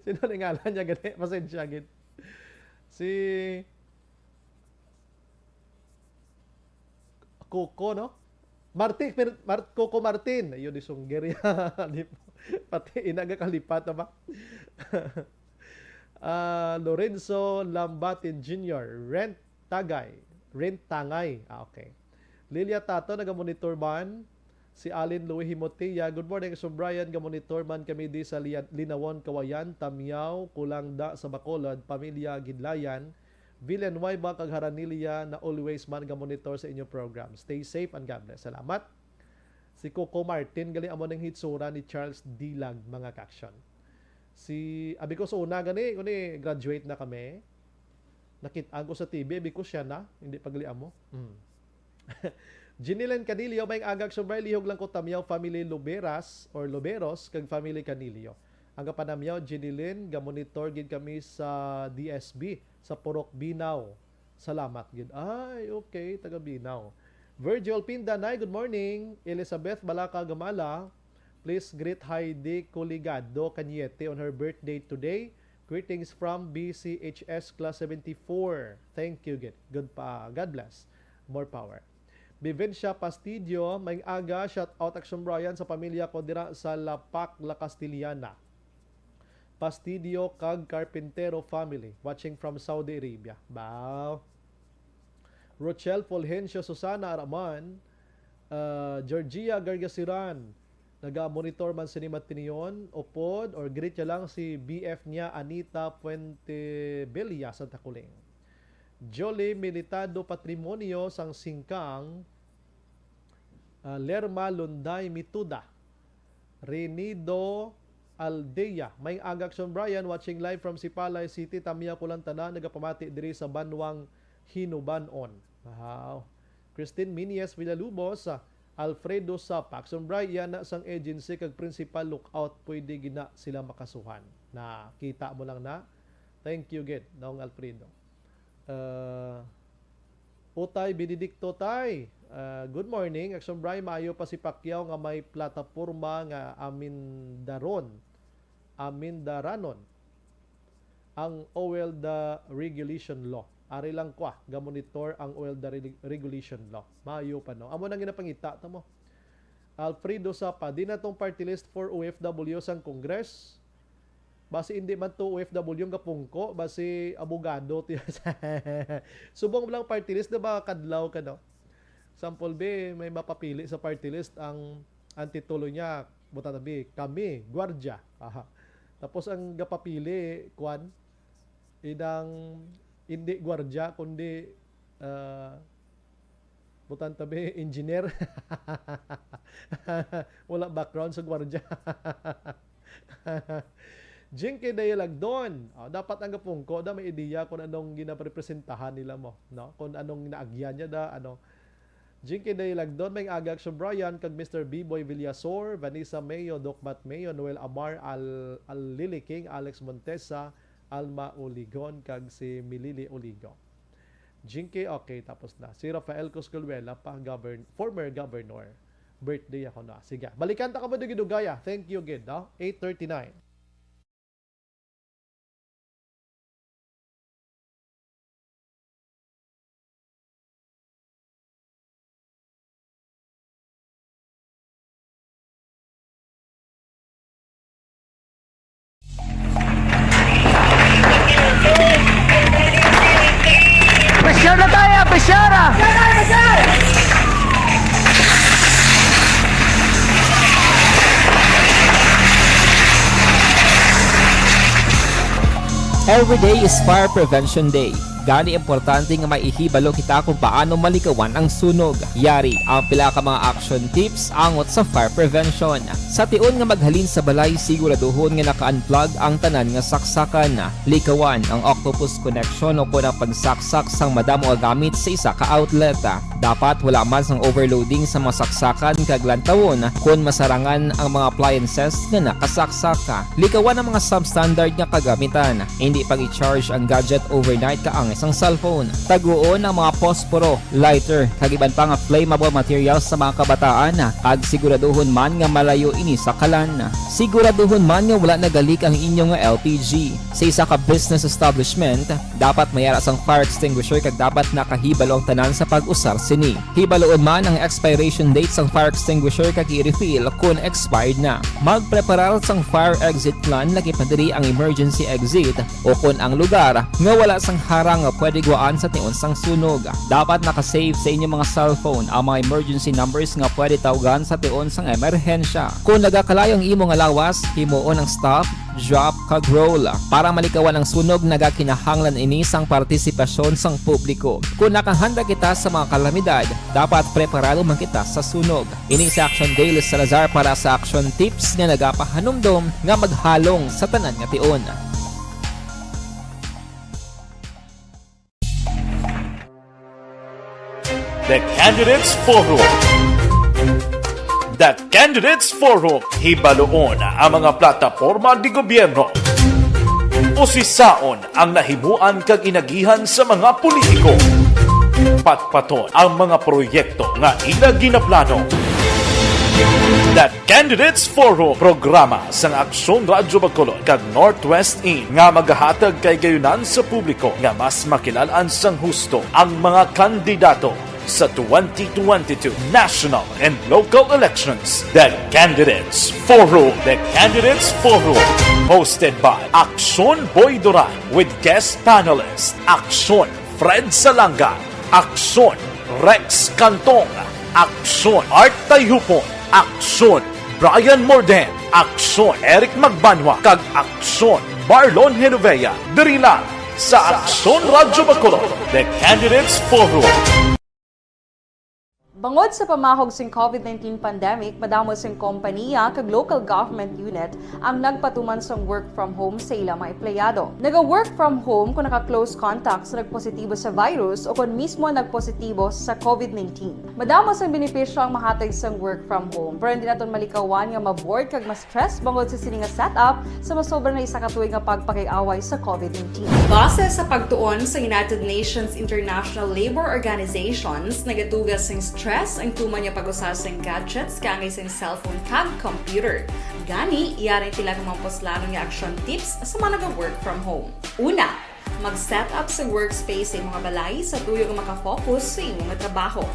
Sino na ngalan niya gani? Pasensya gid. Si Coco, no? Coco Martin. Ayun, di sungger yan. Pati inaga kalipat na ba? Lorenzo Lambatin Jr. Rent Tangay. Okay. Lilia Tato, naga-monitor man. Si Alin Louie Himotea. Good morning, so Brian. Ga-monitor man kami di sa Linawon, Kawayan, Tamyaw, Kulangda sa Bacolod, Pamilya, Gidlayan, Villanueva, kag Haranilia na always man ga-monitor sa inyong program. Stay safe and God bless. Salamat. Si Coco Martin, gali amo ng hitsura ni Charles Dilag, mga kaksyon. Si, abi ko sa una, gani graduate na kami. Nakita ko sa TV, abi ko siya na, hindi pagali amo. Jinilen Canilio, may agag subay lihog lang ko Tamyaw family Loberas or Loberos kag family Canilio. Ang kapanamyaw Jinilen ga-monitor gid kami sa DSB sa Purok Binaw. Salamat gid. Okay, taga Binaw. Virgil Pindanay, good morning. Elizabeth Balaka Gamala, please greet Heidi Coligado Cañete on her birthday today. Greetings from BCHS Class 74. Thank you, good pa. God bless. More power. Vivencia Pastidio, may aga, shout out Action Brian sa pamilya ko dira sa Lapak, La Castillana. Pastidio kag Carpintero family, watching from Saudi Arabia. Wow. Rochelle Fulgencio Susana Araman, Georgia Gargasiran, naga-monitor man si Matinion, upod, or greet niya lang si BF niya, Anita Puente Belia, Santa Kuling. Jolie Militado Patrimonio sang Singkang, Lerma Lunday Mituda, Renido Aldea, may Action Brian watching live from Sipalay City, Tamiya Kulantana, nagapamati diri sa Banwang Hinubanon. Wow. Christine Minies Villalubos, Alfredo Sapa, Action Brian na sang agency kag principal lookout, pwede gina sila makasuhan. Na kita mo lang na. Thank you gid, Dong Alfredo. Utay Benedicto Tay, good morning. Action Brian, maayo pa si Pacquiao nga may plataporma nga Amindaranon ang OELDA regulation law. Ari lang kwa ga monitor ang OELDA regulation law. Maayo pa no. Amo nang ginapangita tamo. Alfredo Sapa, di na tong party list for OFW sang Congress. Basi hindi man to OFW nga pungko, basi abogado tiya. Subong lang party list na ba kadlaw ka no. Sample B, may mapapili sa party list ang titulo niya, buta tabi, kami, gwardya. Aha. Tapos ang gapapili, kwan, idang hindi gwardya, kundi butan tabi, engineer. Wala background sa gwardya. Jinky Dayalagdon, dapat ang gapungko da may ideya kung anong ginaprepresentahan nila mo, no? Kung anong naagyan niya da, ano. Jinky Dayalagdon, may Action Brian kag Mr. B-Boy Villasor, Vanessa Mayo, Docbat Mayo, Noel Amar, Al Lily King, Alex Montesa, Alma Oligon kag si Milili Oligo. Jinky, okay, tapos na. Si Rafael Coscolwela pa, former governor. Birthday ako na. Sige, balikan ta ka mo Dugaya. Thank you gid, no? 8:39. Presyar na tayo! Presyar! Every day is Fire Prevention Day. Gani importante nga maihibalo kita kung paano malikawan ang sunog. Yari ang pila ka mga action tips angot sa fire prevention. Sa tion nga maghalin sa balay, siguraduhon nga naka-unplug ang tanan nga saksakan. Likawan ang octopus connection o kung ang pagsaksak sang madamo nga gamit sa isa ka outlet. Dapat wala man sang overloading sa mga saksakan kag lantawon kung masarangan ang mga appliances nga nakasaksaka. Likawan ang mga substandard nga kagamitan. Hindi pag i-charge ang gadget overnight kaang isang cellphone. Taguon ang mga posporo, lighter, kag iban pa nga flammable materials sa mga kabataan. Kag siguraduhon man nga malayo ini sa kalan. Siguraduhon man nga wala nagalik ang inyong LPG. Sa isa ka business establishment, dapat mayara sang fire extinguisher kag dapat nakahibalo ang tanan sa pag-usar sini. Hibaloon man ang expiration date sang fire extinguisher kag i-refill kung expired na. Magpreparar sang fire exit plan lagi pa diri ang emergency exit o kung ang lugar nga wala sang harang nga pwede guaan sa tion sang sunog. Dapat nakasave sa inyong mga cellphone ang mga emergency numbers nga pwede tawagan sa tion sang emerhensya. Kung nagakalayo ang imong lawas, himuon ang stop, drop kag roll. Para malikawan ang sunog, nagakinahanglan ini sang partisipasyon sang publiko. Kung nakahanda kita sa mga kalamidad, dapat preparado man kita sa sunog. Ini sa Action Daily Salazar para sa action tips nga nagapahanumdom nga maghalong sa tanan nga tion. The Candidates Forum. The Candidates Forum, hibaloon ang mga plataporma di gobyerno. Usisaon ang nahimuan kag inagihan sa mga politiko. Patpaton ang mga proyekto nga ila ginaplano. The Candidates Forum, programa sang Aksyon Radyo Bacolod kag Northwest In nga magahatag kay gayunan sa publiko nga mas makilalaan sang husto ang mga kandidato sa 2022 national and local elections. The Candidates Forum. The Candidates Forum. Hosted by Aksyon Boy Duran with guest panelist Aksyon Fred Salanga, Aksyon Rex Cantong, Aksyon Art Tayhupon, Aksyon Brian Morden, Aksyon Eric Magbanwa, kag Aksyon Marlon Genovea. Diri lang sa Aksyon Radyo Bacolod. The Candidates Forum. Bangod sa pamahog sing COVID-19 pandemic, madamo sing kompanya kag local government unit ang nagpatuman sang work from home sa ilang mga empleyado. Naga-work from home kung naka-close contact sa nagpositibo sa virus o kung mismo nagpositibo sa COVID-19. Madamo sang benepisyo ang mahatag sang work from home, pero hindi naton malikawan nga ma-bored kag ma-stress bangod sa sini nga setup sa masobra na isa ka tuig nga pagpakiaway sa COVID-19. Base sa pagtuon sa United Nations International Labour Organizations, nagatugas sing stress ang tuman niya pag-usas ng gadgets kangay sa cellphone kag computer. Gani, iyaring tila ng mga poslanong nga action tips sa mga nag-work from home. Una, mag-set up sa workspace sa mga balay sa tuyo nga makafocus sa imong trabaho.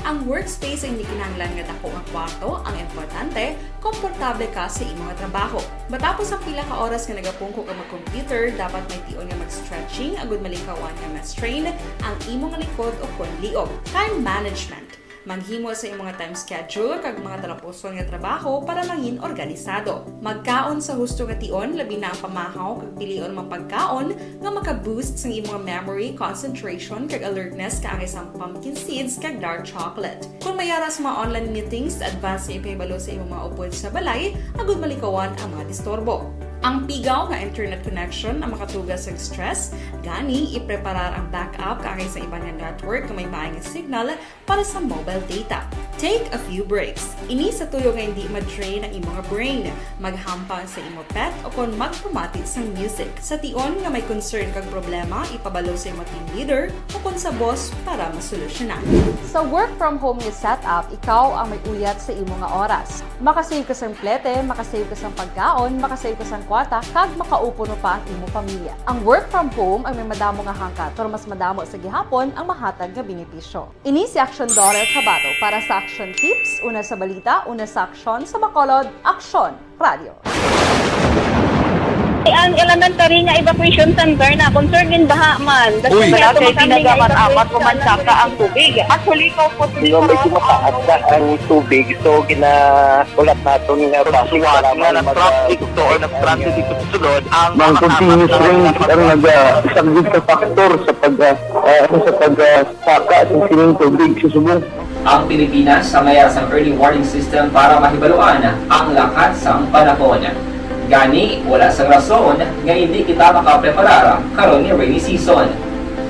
Ang workspace ay hindi kinahanglan nga dako ang kwarto, ang importante, komportable ka sa imong trabaho. Matapos ang pila ka oras nga nagapungko ka mag-computer, dapat may tion nga mag-stretching agud malikawan nga ma-strain ang imong likod o kon liog. Time management. Manghimo sa imong time schedule kag mga talapuson nga trabaho para mangin organisado. Magkaon sa husto nga tion, labi na ang pamahaw kag pilion mga pagkaon nga maka-boost sa imong memory, concentration kag alertness kaangay sa pumpkin seeds kag dark chocolate. Kung mayaras mga online meetings, advance na ipahibalo sa imong mga upod sa balay, agud malikawan ang mga disturbo. Ang pigaw nga internet connection ang makatugas sa stress, gani ipreparar ang backup kaangay sa ibang network nga may maayong signal para sa mobile data. Take a few breaks. Ini sa tuyo nga hindi ma-drain ang imong brain, maghampang sa imong pet o kon magpumatid sa music. Sa tion nga may concern kag problema, ipabalo sa imong team leader o kon sa boss para masolusyonan. Sa work from home nga setup, ikaw ang may uyat sa imong nga oras. Makasave ka sa plete, makasave ka sa pagkaon, makasave ka sa kwarta, kag makaupo no pa ang imong pamilya. Ang work from home ay may madamo nga hangkat, pero mas madamo sa gihapon ang mahatag nga benepisyo. Ini si Action Daughter Cabato para sa Action Tips, una sa balita, una sa aksyon, sa Bacolod, Action Radio. Ang elementary nga evacuation center na concern din baha man. Uy, kay pinagamat-amat kumansaka ang tubig. Actually, ko po Hindi may kumataas na ang tubig. So, ginaulat natin nga basuhan nga ng traffic to or ng-traffic dito sa sunod. Ang continuous rain ang nag-isang sa factor sa pagsaka at sining tubig sa subong. Ang Pilipinas sa mayas ang early warning system para mahibaluan ang lakas ng panahon. Gani, wala sang rason nga hindi kita makapreparar karon ni rainy season.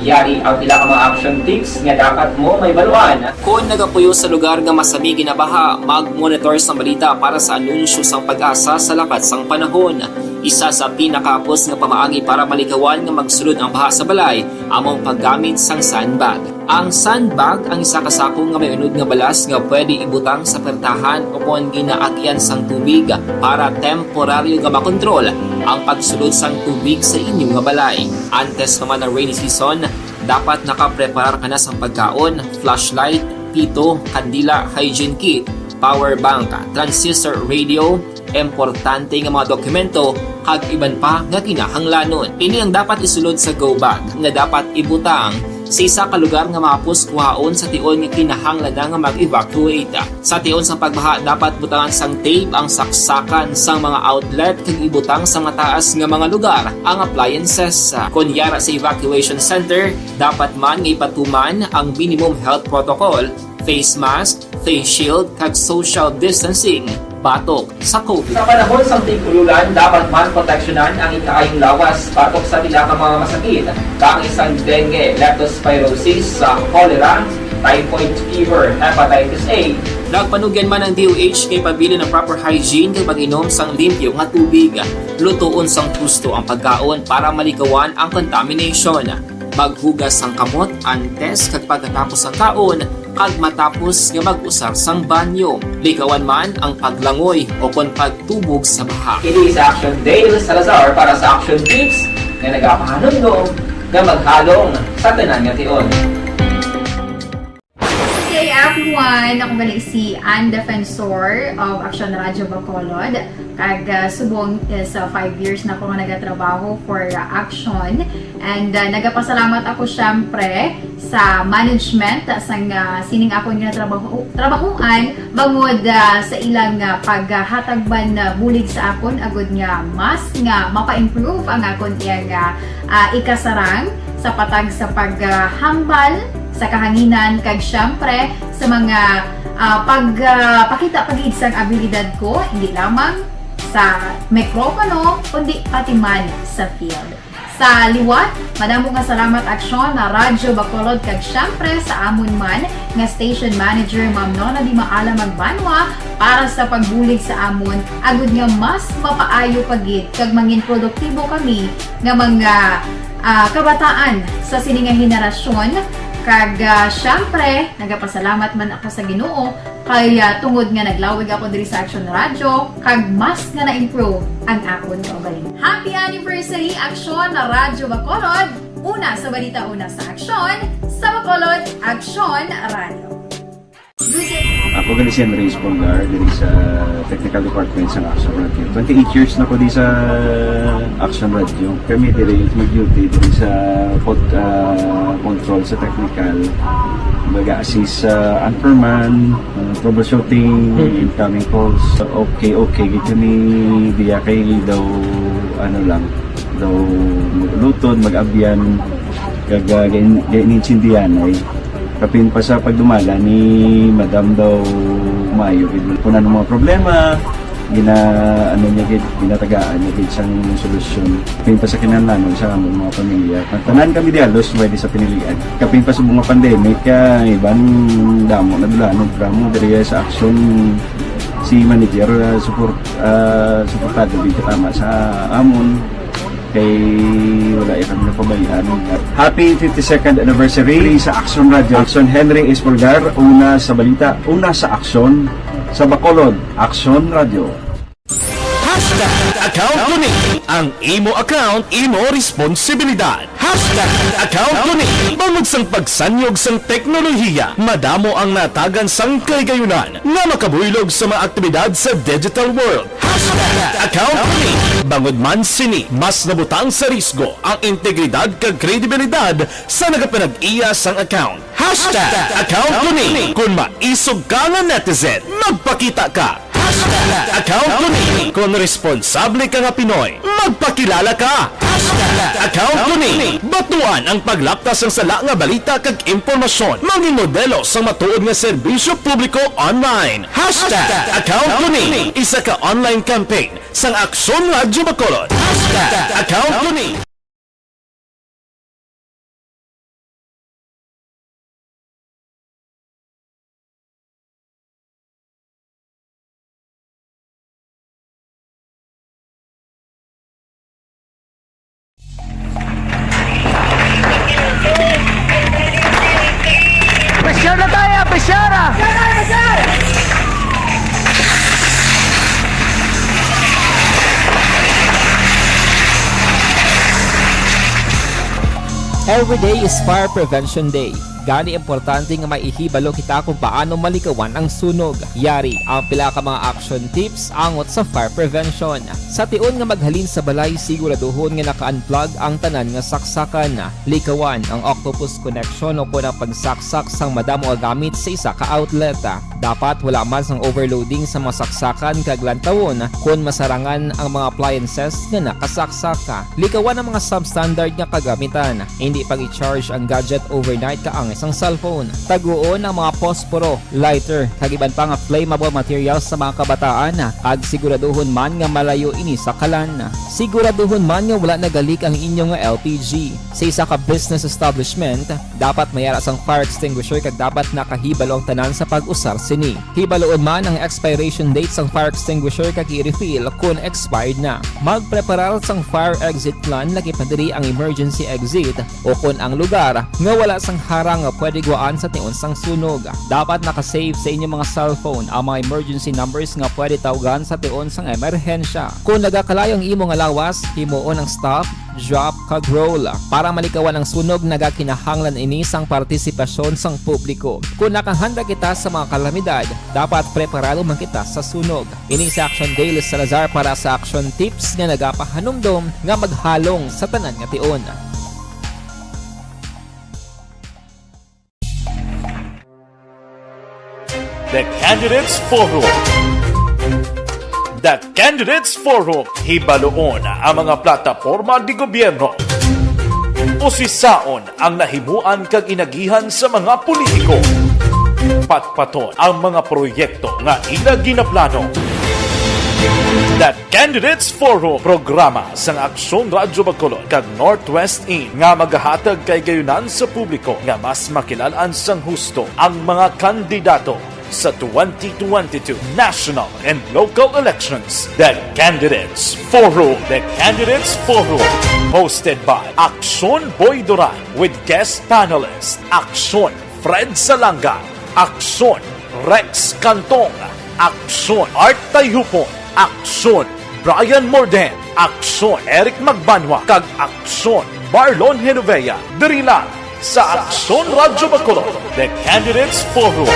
Yari ang pila ka mga action tips nga dapat mo may baluan. Kung nagapuyo sa lugar nga masabi ginabaha, mag-monitor sa balita para sa anunsyo sang pag-asa sa lakas sang panahon. Isa sa pinakapos nga pamaagi para malikawan nga magsulod ang baha sa balay, among paggamit sang sandbag. Ang sandbag ang isa ka sako nga may unod nga balas nga pwede ibutang sa pertahan o kung ginaagyan sang tubig para temporaryo nga makontrol ang pagsulod sang tubig sa inyong nga balay. Antes naman ng rainy season, dapat nakapreparar ka na sang pagkaon, flashlight, pito, kandila, hygiene kit, power bank, transistor radio, importante nga mga dokumento kag iban pa nga kinahanglanon. Ini ang dapat isulod sa go bag nga dapat ibutang sa isa ka lugar nga mapus kuhaon sa tion nga kinahanglan nga mag-evacuate. Sa tion sa pagbaha dapat butangan sang tape ang saksakan sang mga outlet kag ibutang sa mataas nga mga lugar ang appliances. Kunyara sa evacuation center, dapat man nga ipatuman ang minimum health protocol, face mask, face shield kag social distancing batok sa COVID. Sa panahon sa tig-ululan, dapat man proteksyonan ang ikaayong lawas batok sa pila ka mga masakit, kang isang dengue, leptospirosis, cholera, typhoid fever, hepatitis A. Nagpanugyan man ang DOH kay pabili ng proper hygiene kay pag-inom sang limpyo nga tubig. Lutuon sang gusto ang pagkaon para malikawan ang contamination. Maghugas sang kamot antes kag pagkatapos ang kaon kag matapos nga mag-usar sang banyo. Likawan man ang paglangoy o kon pagtubog sa baha. Kini sa Action Dale Salazar para sa Action Tips nga nagapahanundong nga maghalong sa tanan nga tion. Hey everyone! Ako gali si Ann Defensor of Action Radio Bacolod. Kag subong is 5 years na ako nga nagatrabaho for Action. And nagapasalamat ako syempre sa management sang sining ako nga trabahuan bangod sa ilang paghatagban bulig sa akon agud nga mas nga mapa-improve ang akon iyang ikasarang sa patag sa paghambal sa kahanginan kag syempre sa mga pakita pagid sang abilidad ko hindi lamang sa mikropono kundi pati man sa field. Sa liwat, madamo nga salamat aksyon na Radyo Bacolod kag syempre sa amon man nga station manager Ma'am Nona Di Maala Magbanwa para sa pagbulig sa amon agud nga mas mapaayo pagid kag mangin produktibo kami nga mga kabataan sa sining nga henerasyon kag syempre nagapasalamat man ako sa Ginoo kay tungod nga naglawig ako diri sa Action Radio kag mas nga na-improve ang akon kaugalingon. Happy anniversary Action na Radyo Bacolod! Una sa balita, una sa Action, sa Bacolod Action Radio. Ako gali si Andres Polgar diri sa Technical Department sa Action Radio. 28 years na ko di sa Action Radio. Kami diri mag-duty diri sa control sa technical. Mag-assist sa anchorman, troubleshooting, incoming calls. Okay, gitu ni diya kay daw daw maglutod, mag-abyan, ganinsindihan ay kapin pa sa pagdumala ni Madam daw Mayo. Kung ano mga problema, ginatagaan niya gid sang solusyon. Kapin pa sa kinahanglan sa among mga pamilya. Tanan kami dialos pwede sa pinilian. Kapin pa sa mga pandemic ibang damo na dulanon programo diri sa Action si manager suportado dito tama sa amon kay wala kami napabayaan. Happy 52nd anniversary sa Action Radio. Action Henry Espolgar, una sa balita, una sa Action sa Bacolod, Action Radio. Account ko ni ang imo account, imo responsibilidad. Account ko ni bangod sang pagsanyog sang teknolohiya, madamo ang natagan sang kaygayunan nga makabuylog sa mga aktibidad sa digital world. Account ko ni bangod man sini mas nabutang sa risgo ang integridad kag kredibilidad sa nagapanag-iya sang account. Account ko ni kung maisog ka nga netizen, magpakita ka. Account ko ni kung responsable ka nga Pinoy, magpakilala ka. Account ko ni batuan ang paglaptas ng sala nga balita kag impormasyon, mangin modelo sa matuod nga serbisyo publiko online. Account ko ni isa ka online campaign sang Aksyon Radyo Bacolod. Account ko ni Every day is Fire Prevention Day. Gani importante nga maihibalo kita kung paano malikawan ang sunog. Yari ang pila ka mga action tips angot sa fire prevention. Sa tion nga maghalin sa balay, siguraduhon nga naka-unplug ang tanan nga saksakan. Likawan ang octopus connection o kung ang pagsaksak sang madamo nga gamit sa isa ka outlet. Dapat wala man sang overloading sa masaksakan kag lantawon kung masarangan ang mga appliances nga nakasaksaka. Likawan ang mga substandard nga kagamitan. Hindi pag i-charge ang gadget overnight kaang isang cellphone. Taguon ang mga posporo, lighter, kag iban pa nga flammable materials sa mga kabataan. Kag siguraduhon man nga malayo ini sa kalan. Siguraduhon man nga wala nagalik ang inyong LPG. Sa isa ka business establishment, dapat mayara sang fire extinguisher kag dapat nakahibalo ang tanan sa pag-usar sini. Hibaloon man ang expiration date sang fire extinguisher kag i-refill kung expired na. Magpreparar sang fire exit plan laki pa diri ang emergency exit o kung ang lugar nga wala sang harang nga pwede guwaan sa tion sang sunog. Dapat nakasave sa inyong mga cellphone ang mga emergency numbers nga pwede tawagan sa tion sang emerhensya. Kung nagakalayo ang imo nga lawas, himuon ang stop, drop, kag roll. Para malikawan ang sunog, nagakinahanglan ini sang partisipasyon sang publiko. Kung nakahanda kita sa mga kalamidad, dapat preparado man kita sa sunog. Ini sa Action Daily Salazar para sa action tips nga nagapahanumdom nga maghalong sa tanan nga tion. The Candidates Forum. The Candidates Forum, hibaloon ang mga plataporma di gobyerno Posisaon ang nahimuan kag inagihan sa mga politiko. Patpaton ang mga proyekto nga ila ginaplano. The Candidates Forum programa sang Aksyon Radyo Bacolod kag Northwest In nga magahatag kay gayunan sa publiko nga mas makilalan sang husto ang mga kandidato sa 2022 national and local elections. The Candidates Forum. The Candidates Forum. Hosted by Aksyon Boy Duran with guest panelists Aksyon Fred Salanga, Aksyon Rex Cantong, Aksyon Art Tayhupon, Aksyon Brian Morden, Aksyon Eric Magbanwa, kag Aksyon Marlon Genovea. Diri lang sa Aksyon Radyo Bacolod. The Candidates Forum.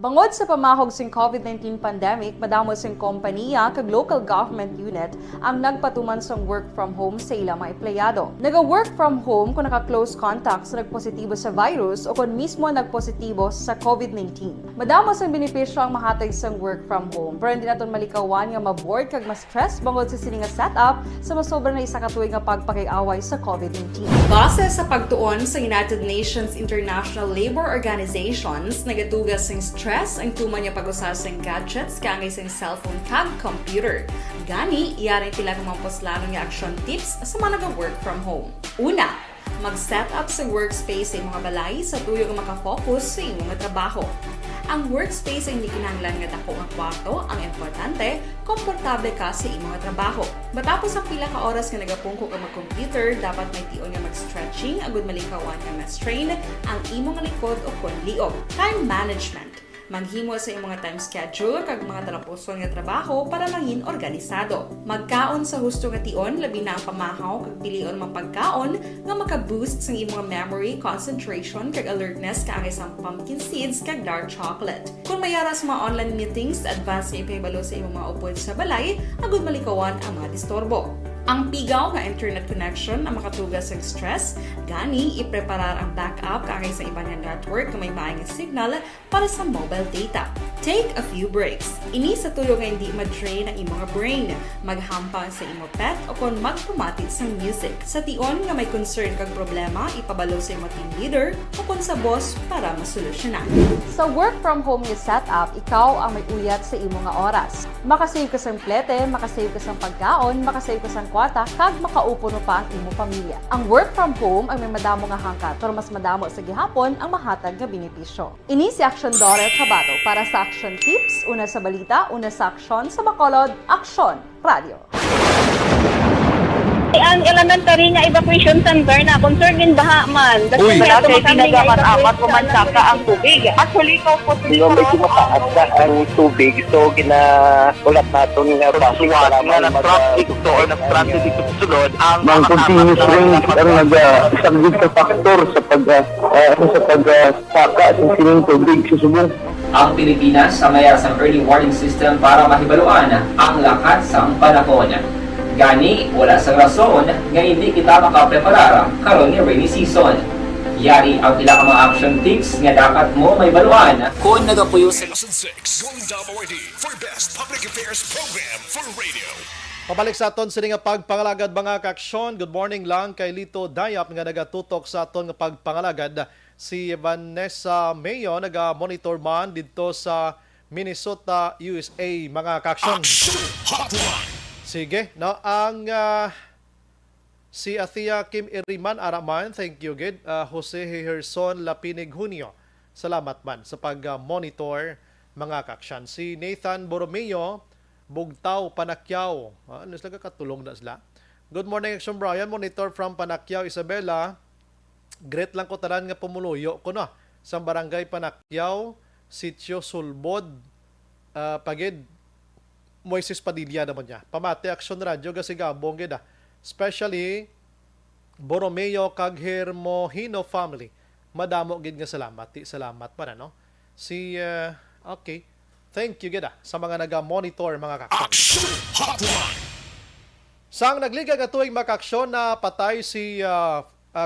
Bangod sa pamahog sing COVID-19 pandemic, madamo sing kompanya kag local government unit ang nagpatuman sang work from home sa ilang mga empleyado. Naga-work from home kung naka-close contacts na nagpositibo sa virus o kung mismo nagpositibo sa COVID-19. Madamo sang benepisyo ang mahatag sang work from home, pero hindi naton malikawan nga maboard kag ma-stress bangod sa sini nga setup sa masobra na isa ka tuig nga pagpakiaway sa COVID-19. Base sa pagtuon sa United Nations International Labor Organizations, nagatugas sing stress ang tuman niya pag-usas ng gadgets kangay sa cellphone kag computer. Gani, iyarin tila kung mga poslanong nga action tips sa mga nag-work from home. Una, mag-set up sa workspace sa imong balay sa tuyo nga makafocus sa imong trabaho. Ang workspace ay hindi kinahanglan nga dako nga kwarto, ang importante, komportable ka sa imong trabaho. Matapos ang pila ka oras nga nagapungko ka mag-computer, dapat may tion nga mag-stretching agud malikawan nga ma-strain ang imong likod o konliog. Time management. Maghimo sa imong time schedule kag mga talapuson nga trabaho para mangin organisado. Magkaon sa husto nga tion, labi na ang pamahaw kag pilion mang pagkaon nga maka-boost sa imong memory, concentration kag alertness kaangay sa pumpkin seeds kag dark chocolate. Kung mayara sa mga online meetings, advance nga ipahibalo sa imong mga upod sa balay, agud malikawan ang mga disturbo. Ang pigaw nga internet connection ang makatugas sa stress, gani ipreparar ang backup kaangay sa ibang network na may maayong signal para sa mobile data. Take a few breaks. Ini sa tuyo nga hindi ma-drain ang imong brain, maghampang sa imong pet o kung magpumatit sa music. Sa tion nga may concern kag problema, ipabalo sa imong team leader o kung sa boss para masolusyonan. Sa work from home nga setup, ikaw ang may uyat sa imong nga oras. Makasave ka sang plete, makasave ka sang pagkaon, makasave ka sang kwarta, kag makaupo no pa ang imong pamilya. Ang work from home ay may madamo nga hangkat, pero mas madamo sa gihapon ang mahatag nga benepisyo. Ini si Aksyon Dorel Cabato para sa Action Tips, una sa balita, una sa aksyon sa Bacolod, Aksyon Radio. Ang elementary nga evacuation center na concern din baha man. Kasi kaya pinagamat-amat kumansaka ang tubig. Actually, ikaw po medyo mataas na ang tubig. So, ginaulat natin nga basiwat nga na-trap dito or na-stranded dito sa sulod. Ang continuous rain ang nag-isang sa factor sa pagsaka sa sining tubig sa subong. Ang Pilipinas sa mayroon sa early warning system para mahibaluan ang lakas ng panahon. Gani, wala sa rason nga hindi kita makapreparar karon ni rainy season. Yari ang pila ka mga action tips nga dapat mo may baluan kung nagapuyo sa Lesson 6, going down already for best public affairs program for radio. Pabalik sa aton sa nga pagpangalagad mga kaaksyon. Good morning lang kay Lito Dayap nga nagatutok sa aton nga pagpangalagad. Si Vanessa Mayo naga-monitor man dito sa Minnesota, USA mga kaaksyon. Sige, no, ang si Athea Kim Iriman Araman, thank you gid. Jose Herson Lapinig Junio, salamat man sa pag-monitor mga kaaksyon. Si Nathan Borromeo, Bugtaw, Panakyaw. Ano sila katulong na sila? Good morning, Action Brian. Monitor from Panakyaw, Isabela. Great lang ko tanan nga pumuluyo ko na sa barangay Panakyaw, Sitio Sulbod, Pagid, Moises Padilla naman niya. Pamati Action Radio kasi gabong gid. Especially Borromeo kag Hermohino family. Madamo gid nga salamat. Salamat pa na no. Si okay. Thank you gid sa mga naga-monitor mga kaaksyon. Sang nagliga nga tuig mga kaaksyon na patay si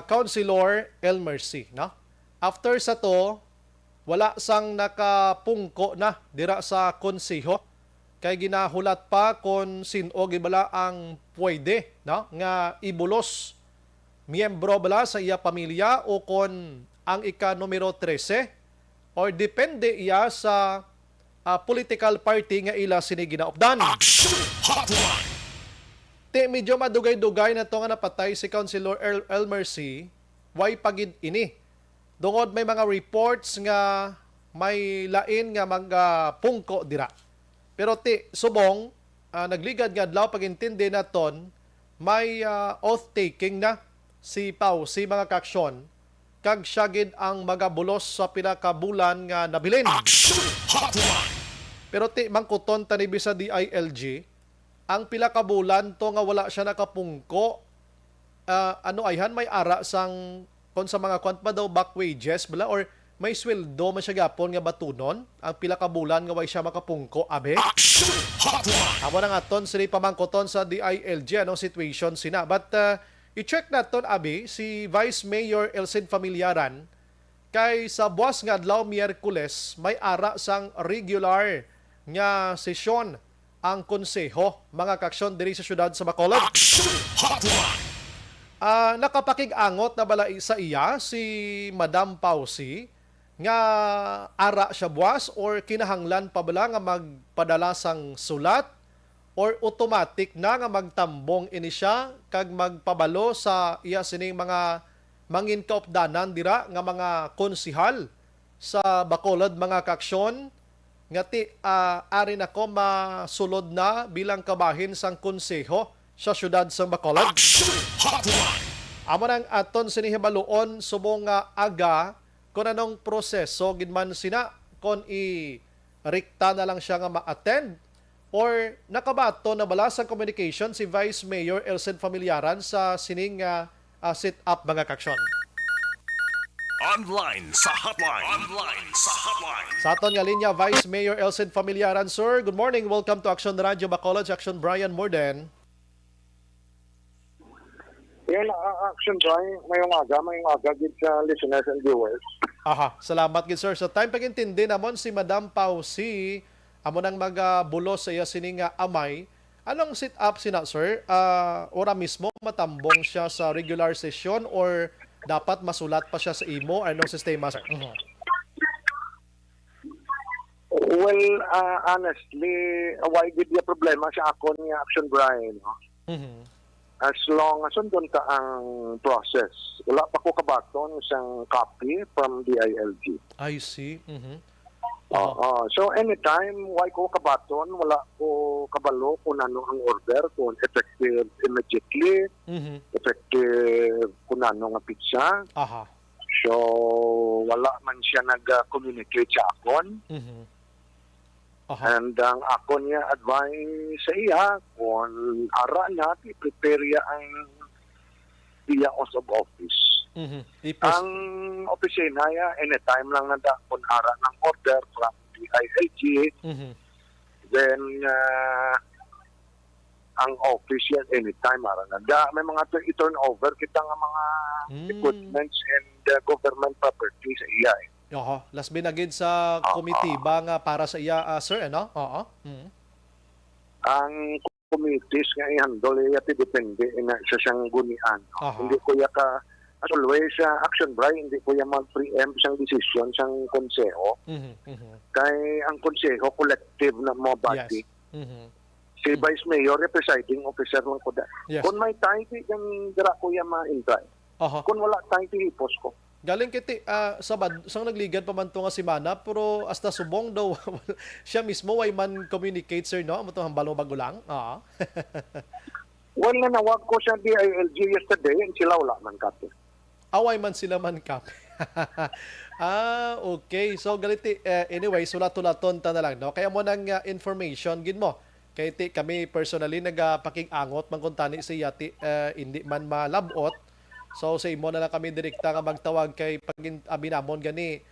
Councilor Elmer C. No? After sa to, wala sang nakapungko na dira sa konseho. Kay ginahulat pa kung sino gibala ang pwede no? Nga ibulos miyembro bala sa iya pamilya o kon ang ika numero 13 or depende iya sa political party nga ila sini ginaupdan. Ti medyo madugay-dugay na to nga napatay si Councilor Elmer C. Why pagid ini? Dungod may mga reports nga may lain nga mga pungko dira. Pero subong nagligad nga adlaw pagintindi naton may oath-taking na si Pau, si mga kaksyon, kag syagid ang magabulos sa pinakabulan nga nabilin. Pero mangkuton tanibi sa DILG, ang pila ka bulan to nga wala siya nakapungko, ayhan may ara sang kon sa mga kwant pa daw back wages bala or may sweldo man siya gapon nga batunon ang pila ka bulan nga way siya makapungko abe. Amo na nga ton sini pamangkoton sa DILG anong situation sina. But i-check naton abi si Vice Mayor Elcid Familiaran kay sa buwas nga adlaw Miyerkules may ara sang regular nga sesyon ang konseho mga kaksyon diri sa syudad sa Bacolod. Nakapakig-angot na bala sa iya si Madam Pausi nga ara siya buwas or kinahanglan pa bala nga magpadala sang sulat or automatic na nga magtambong ini siya kag magpabalo sa iya sining mga mangin kaupdanan dira nga mga konsihal sa Bacolod mga kaksyon nga ari na ko masulod na bilang kabahin sang konseho sa syudad sa Bacolod. Amo nang aton sinihibaluon subong nga aga kung anong proseso gidman sina kon i-rikta na lang siya nga ma-attend or nakabato na bala sa communication si Vice Mayor Elcid Familiaran sa sining sit-up mga kaksyon. Online sa hotline. Sa aton nga linya, Vice Mayor Elcid Familiaran. Sir, good morning. Welcome to Action Radio Bacolod. Action Brian Morden. Yan, Action Brian, mayong aga gid sa listeners and viewers. Salamat gid sir. So time pagintindi namon si Madam Pausi amo nang magabulos sa iya sining amay. Anong sit-up sina sir? Ora mismo matambong siya sa regular session or dapat masulat pa siya sa imo? Anong sistema sir? Well, honestly, why gid ya problema sa akon nga Action Brian, no? As long as sundon ka ang process. Wala pa ko kabaton isang copy from DILG. I see. So anytime, why ko kabaton, wala ko kabalo kung ano ang order, kung effective immediately, effective kung ano nga pizza. So wala man siya nag-communicate sa akon. And ang ako niya advice sa iya kung ara na prepare ya ang iya of office. Ang opisina ya anytime lang nanda kung ara ng order from DILG. Then ang office yan anytime ara nanda may mga i-turnover kita nga mga equipments and government property sa iya. Last binagid sa committee ba nga para sa iya, sir, ano? Ang committees nga i-handle, depende na sa siyang gunian. Hindi ko ka, as always, Action Brian, hindi ko mag-preempt siyang decision siyang konseho. Kaya ang konseho, collective na mo body. Si Vice Mayor, presiding officer lang ko da. Kung may time, yung dira ko ma-invite. Kung wala time, ipos ko. Galing kiti sang nagligad pa man to nga si Mana pero hasta subong daw siya mismo way man communicate sir no amo to hambalo bago lang. Well, nanawag ko sa DILG yesterday and sila wala man kape. Away man sila man kape. Okay. So galiti anyway sulat-tulaton ta na lang no. Kaya mo nang information gid mo. Kay kami personally nagapakig-angot man kuntani si Yati hindi man malabot. So sa imo na lang kami direkta nga magtawag kay abinamon gani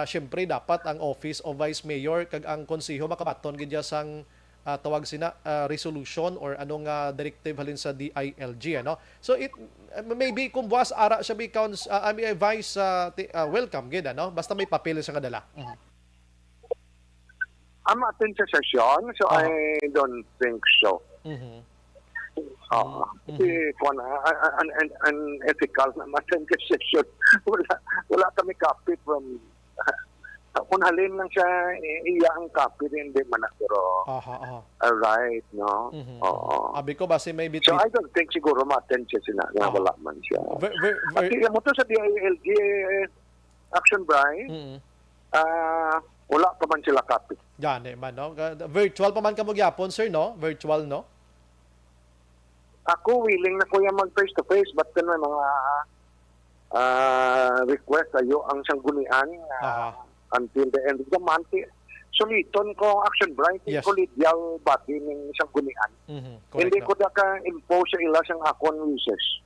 syempre dapat ang office of Vice Mayor kag ang konseho makabaton gid sang tawag sina resolution or anong directive halin sa DILG ano. So it maybe kung buwas ara siya becomes Vice welcome gid ano basta may papel sa kadala. I'm attend sa session so I don't think so. Kasi unethical na masan session. Wala kami copy from kung halin lang siya iya ang copy rin di man pero right no. Abi ko base may So I don't think siguro ma-attend siya sila nga wala man siya. At mo to sa DILG Action Brian. Wala pa man sila copy. Yan man no. Virtual pa man kamo gyapon sir no? Virtual no? Ako willing na kuya mag face to face but may mga request ayo ang sanggunian until the end of the month. Suliton ko Action Bright, collegial body ng sanggunian. Hindi ko na ka-impose sa ila sang akon wishes.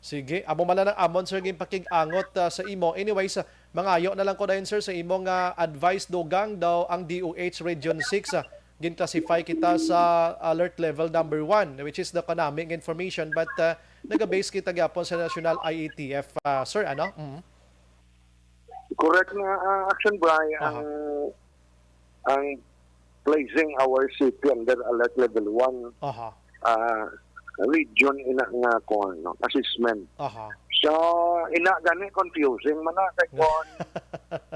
Sige, amo man lang amon sir ging pakig-angot sa imo. Anyways, mangayo na lang ko dayon sir sa imong advice dugang daw ang DOH Region 6 gin-classify kita sa alert level number 1 which is the economic information but naga-base kita gyapon sa National IATF sir ano? Correct na Action Brian ang placing our city under alert level 1 region ina nga ko no assessment. So ina gani confusing man na kay kon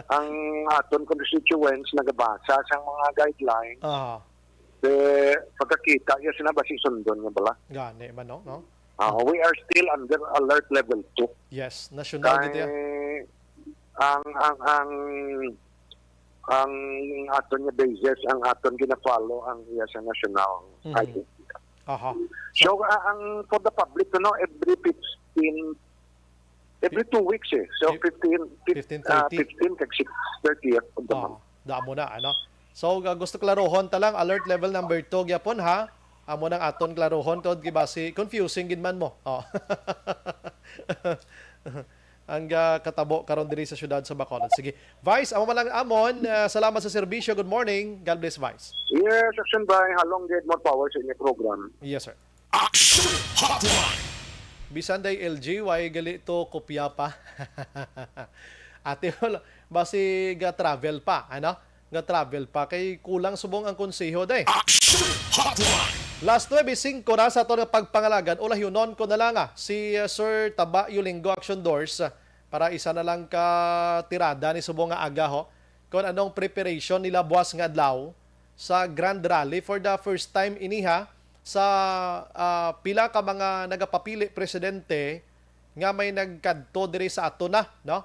ang aton constituents nagabasa sa mga guidelines. Pagkakita ya sinabasi sundon nga bala. Gani man no? We are still under alert level 2. Yes, national dito. Ang aton nga basis ang aton gina-follow ang iya sa national IATF. So ang for the public to know every 2 weeks So 15 kag 6:30 of the month. Damo na ano. So gusto klarohon ta lang alert level number 2 gyapon ha. Amo nang aton klarohon tod gibasi confusing gid man mo. Ang katabo karon diri sa syudad sa Bacolod. Sige. Vice, amo man lang amon. Salamat sa serbisyo. Good morning. God bless, Vice. Yes, Action Brian. Halong get more power sa inyong program. Yes, sir. Action Hotline. Bisan day LG, why gali to kopya pa? Ate, basi ga-travel pa. Ano? Ga-travel pa. Kay kulang subong ang konseho day. Action Hotline. Last 9:05 na sa ito ng pagpangalagan, ulahyunon ko na lang si Sir Taba Yulingo Action Doors para isa na lang ka tirada ni subong nga aga ho kung anong preparation nila buwas nga adlaw sa Grand Rally for the first time iniha sa pila ka mga nagapapili presidente nga may nagkadto diri sa ato na no.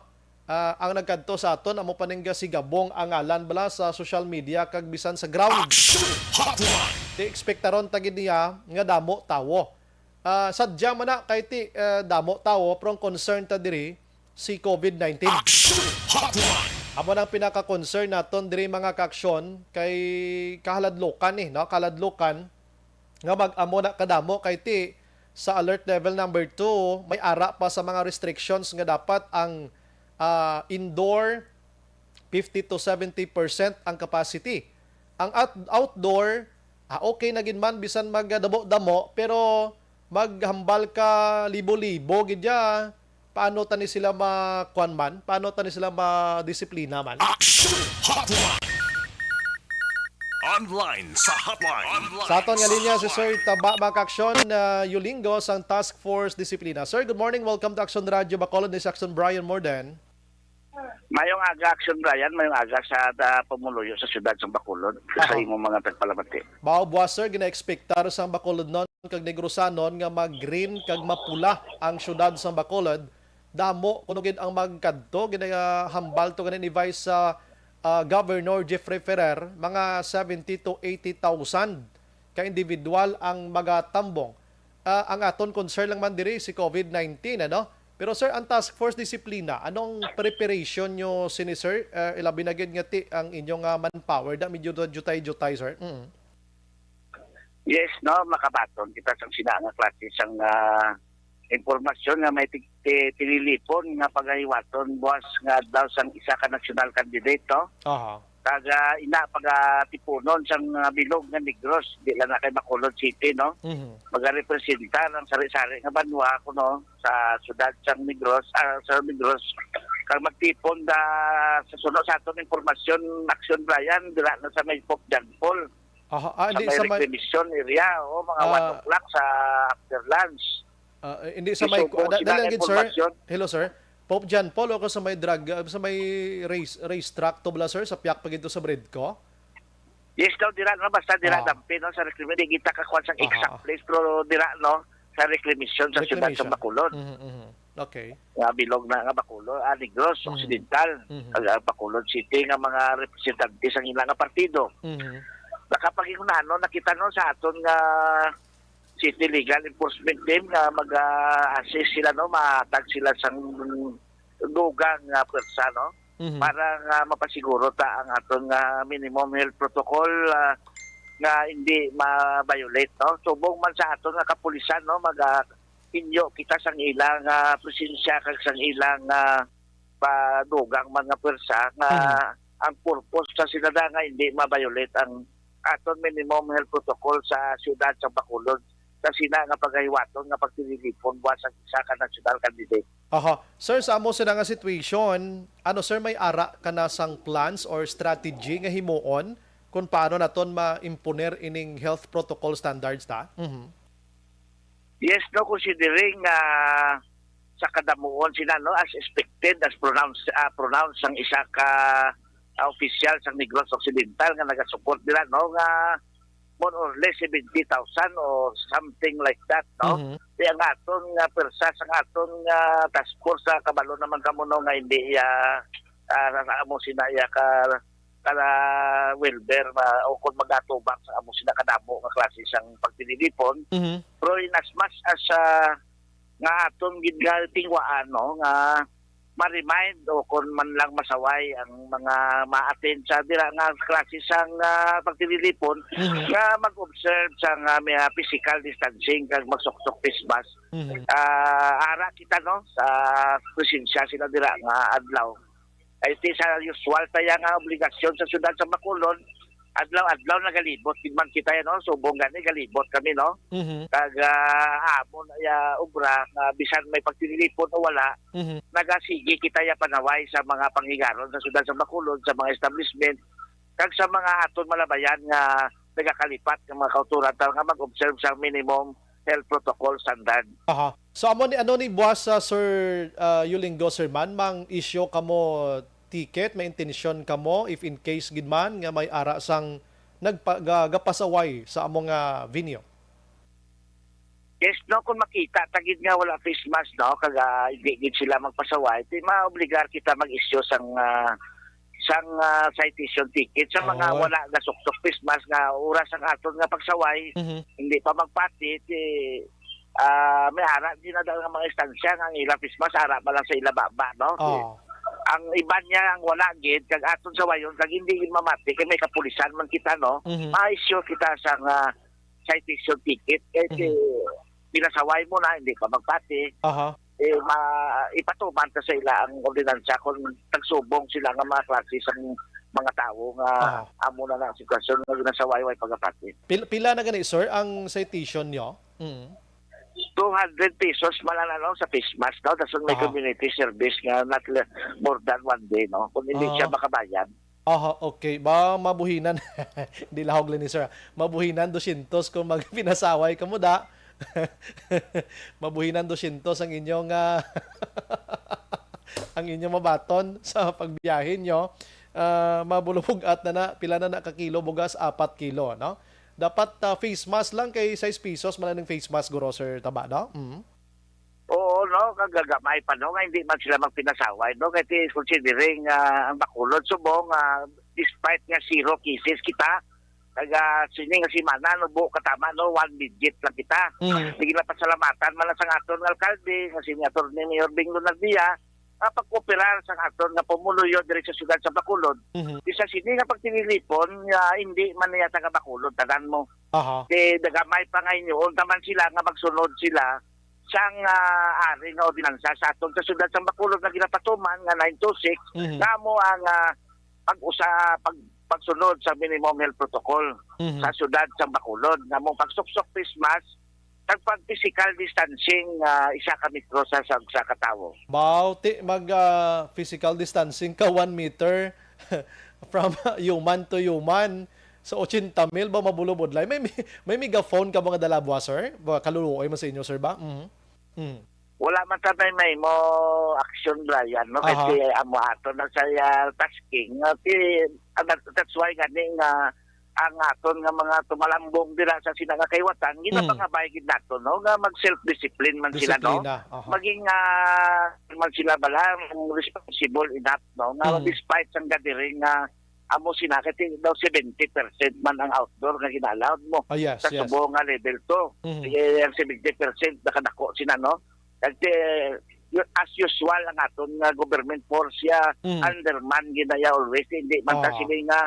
Ang nagkadto sa aton amo paningga si Gabong ang alan bala sa social media kag bisan sa ground. Expectaron tagid niya nga damo tawo. Sadya man na kay ti damo tawo pero concern ta diri si COVID-19. Amo nang pinaka-concern naton diri mga kaaksyon kay kahaladlokan no, kahaladlokan nga mag-amo na kadamo kay ti sa alert level number 2 may ara pa sa mga restrictions nga dapat ang indoor 50 to 70% ang capacity. Ang outdoor okay na gid man bisan magdamo-damo pero maghambal ka libo-libo gid ya. Paano tani sila makuan man? Paano tani sila madisiplina man? Action Hotline. Online sa hotline. Sa aton nga linya si Sir Taba Makaksyon Yulingo sang Task Force Disiplina. Sir, good morning. Welcome to Action Radio Bacolod. This is Action Brian Morden. Mayong aga Action Brian, mayong aga sa pamuluyo sa siyudad sa Bacolod sa imong mga tagpalamati. Bao buwas sir, gina-expectar sa Bacolod non kag Negrosanon nga mag-green kag mapula ang siyudad sa Bacolod. Damo kuno gid ang magkadto ginahambal to ganin advice sa Governor Jeffrey Ferrer mga 70 to 80,000 ka individual ang magatambong. Ang aton concern lang man diri si COVID-19 ano. Pero sir, ang task force disiplina, anong preparation nyo sini sir? Ilabi na gid nga ti ang inyong manpower da medyo jutay sir. Yes, no, makabaton kita sang sina nga klase sang impormasyon nga may tinilipon nga pagahiwaton buwas nga daw sang isa ka national candidate to. Kaga ina pagatipunon sang bilog nga Negros di lang na kay Bacolod City no. Magarepresenta ang sari-sari nga banwa kuno sa siyudad sang Negros sa Negros kag magtipon da sa sunod sa aton impormasyon Action Brian dira na sa may Pope John Paul Hindi sa sa may may recreation area, mga 1 o'clock sa after lunch. hindi sa may Isubong sila dali ng lang, sir. impormasyon. Hello sir. Pope John Paul o sa may sa may racetrack to bala sir sa piyak pag ito sa Bredco. Yes, daw dira no basta dira Ah. dampi no sa reclamation di kita kakuan sa exact place pero dira no sa reclamation sa siyudad sa Bacolod. Okay. Nga bilog na nga Bacolod, Negros, Occidental, Bacolod City nga mga representante sa ilang nga partido. Nakapag-ingunano nakita no sa aton nga City Legal Enforcement Team nga mag-assist sila no matag sila sang dugang nga pwersa no. Para nga mapasiguro ta ang aton nga minimum health protocol nga hindi ma-violate no. Subong man sa aton nga kapulisan no inyo kita sang ilang presensya kag sang ilang padugang mga pwersa nga ang purpose sa sila nga hindi ma-violate ang aton minimum health protocol sa siyudad sa Bacolod sa sina nga paghiwaton nga pagtililipon buwas ang isa ka national candidate. Sir, sa amo sila nga situation, ano sir, may ara ka na sang plans or strategy nga himuon kung paano naton ma-imponer ining health protocol standards ta? Yes, no, considering sa kadamuon sila, no, as expected, as pronounced ang isa ka official sa Negros Occidental nga nagasupport nila, no, nga more or less 70,000 or something like that, no? Kaya nga aton nga persa sa aton nga task force sa kabalo naman kamo no nga hindi amo sinaya ka Wilber o kung magatubang sa amo sina kadamo nga klase sang pagtililipon. Pero in as much as nga aton gid tingwaan no nga ma-remind o kung man lang masaway ang mga ma-attend sa dira nga klase sang pagtililipon nga mag-observe sa may physical distancing kag magsuktok face mask. Ara kita no sa presensya sila dira nga adlaw. Ay iti sa usual taya nga obligasyon sa siyudad sa Bacolod, adlaw nagalibot man kita no, subong gani galibot kami no. Kag amon ya obra bisan may pagtililipon o wala, nagasige kita ya panaway sa mga panghigaron sa siyudad sa Bacolod, sa mga establishment kag sa mga aton malabayan nga nagakalipat ng mga kauturan nga mag-observe sa minimum health protocol standard. So amo ni ano ni buwas Sir Yulinggo sir man mang issue kamo ticket, may intensyon kamo if in case gid man nga may ara sang nagpagapasaway sa among venue. Yes, no, kung makita tagid nga wala face mask no kag hindi gid sila magpasaway, di maobligar kita mag-issue sang citation ticket sa mga wala gasuktok face mask nga oras ang aton nga pagsaway, hindi pa magpati may ara din na nga mga instansya nga ila face mask ara pa lang sa ila baba no. Ang iban niya ang wala gid kag aton sa wayon kag hindi gid mamati kay may kapulisan man kita no. Ma-issue kita sang citation ticket kay pinasaway mo na hindi ka magpati. Ipatuman ta sa ila ang ordinansya kung tagsubong sila nga mga klase sa mga tao nga amo na lang sitwasyon nga ginasaway way pagapati. Pila na gani sir ang citation nyo? 200 pesos malalalo sa face mask no. Dason may community service nga not more than 1 day no. Kung hindi siya makabayad. Okay. Ba mabuhinan. Hindi lahog lang ni sir. Mabuhinan 200 kung magpinasaway kamo da. Mabuhinan 200 ang inyong ang inyong mabaton sa pagbiyahin nyo. Mabulubog at pila na kakilo bugas 4 kilo no. Dapat face mask lang kay 6 pesos man ang face mask guro sir taba no. Oo no, kagagamay pa no nga hindi man sila magpinasaway no kay considering ang Bacolod subong despite nga 0 cases kita kaga sini nga si Mana no buo katama no 1 digit lang kita. Sige na pasalamatan man sa aton nga alkalde nga si Attorney Mayor Bing Lunardia pag-operar sa aton nga pumuluyo diri sa siyudad sa Bacolod. Isa sini nga pagtinilipon hindi man niya taga Bacolod tanan mo. Kay dagamay pa ngayon taman sila nga magsunod sila sang ari nga ordinansa sa aton sa siyudad sa Bacolod nga ginapatuman nga 926 namo ang pagsunod sa minimum health protocol sa siyudad sa Bacolod nga mong pagsuksok face mask kag pag-physical distancing 1 metro sa katawo. Mag physical distancing ka 1 meter from human to human Sa 80,000 ba mabulobodlay? May megaphone ka mga dalabwa, sir? Kaluluoy mo sa inyo, sir ba? Wala man sa may mo action Brian, no? Kasi amo ato na saya tasking. That's why ganing ang aton nga mga tumalambong dira sa sinagakaywatan, ginapangabay gid nato, no? Nga mag-self-discipline man sila, no? Maging man sila bala responsible enough, no? Nga despite sang gadiring amo sinakit daw 70% man ang outdoor nga ginalawd mo sa tubo nga level 2. Ang 70% nakadako sina, no? Kasi as usual ang aton nga government force underman ginaya always, hindi man ta sila nga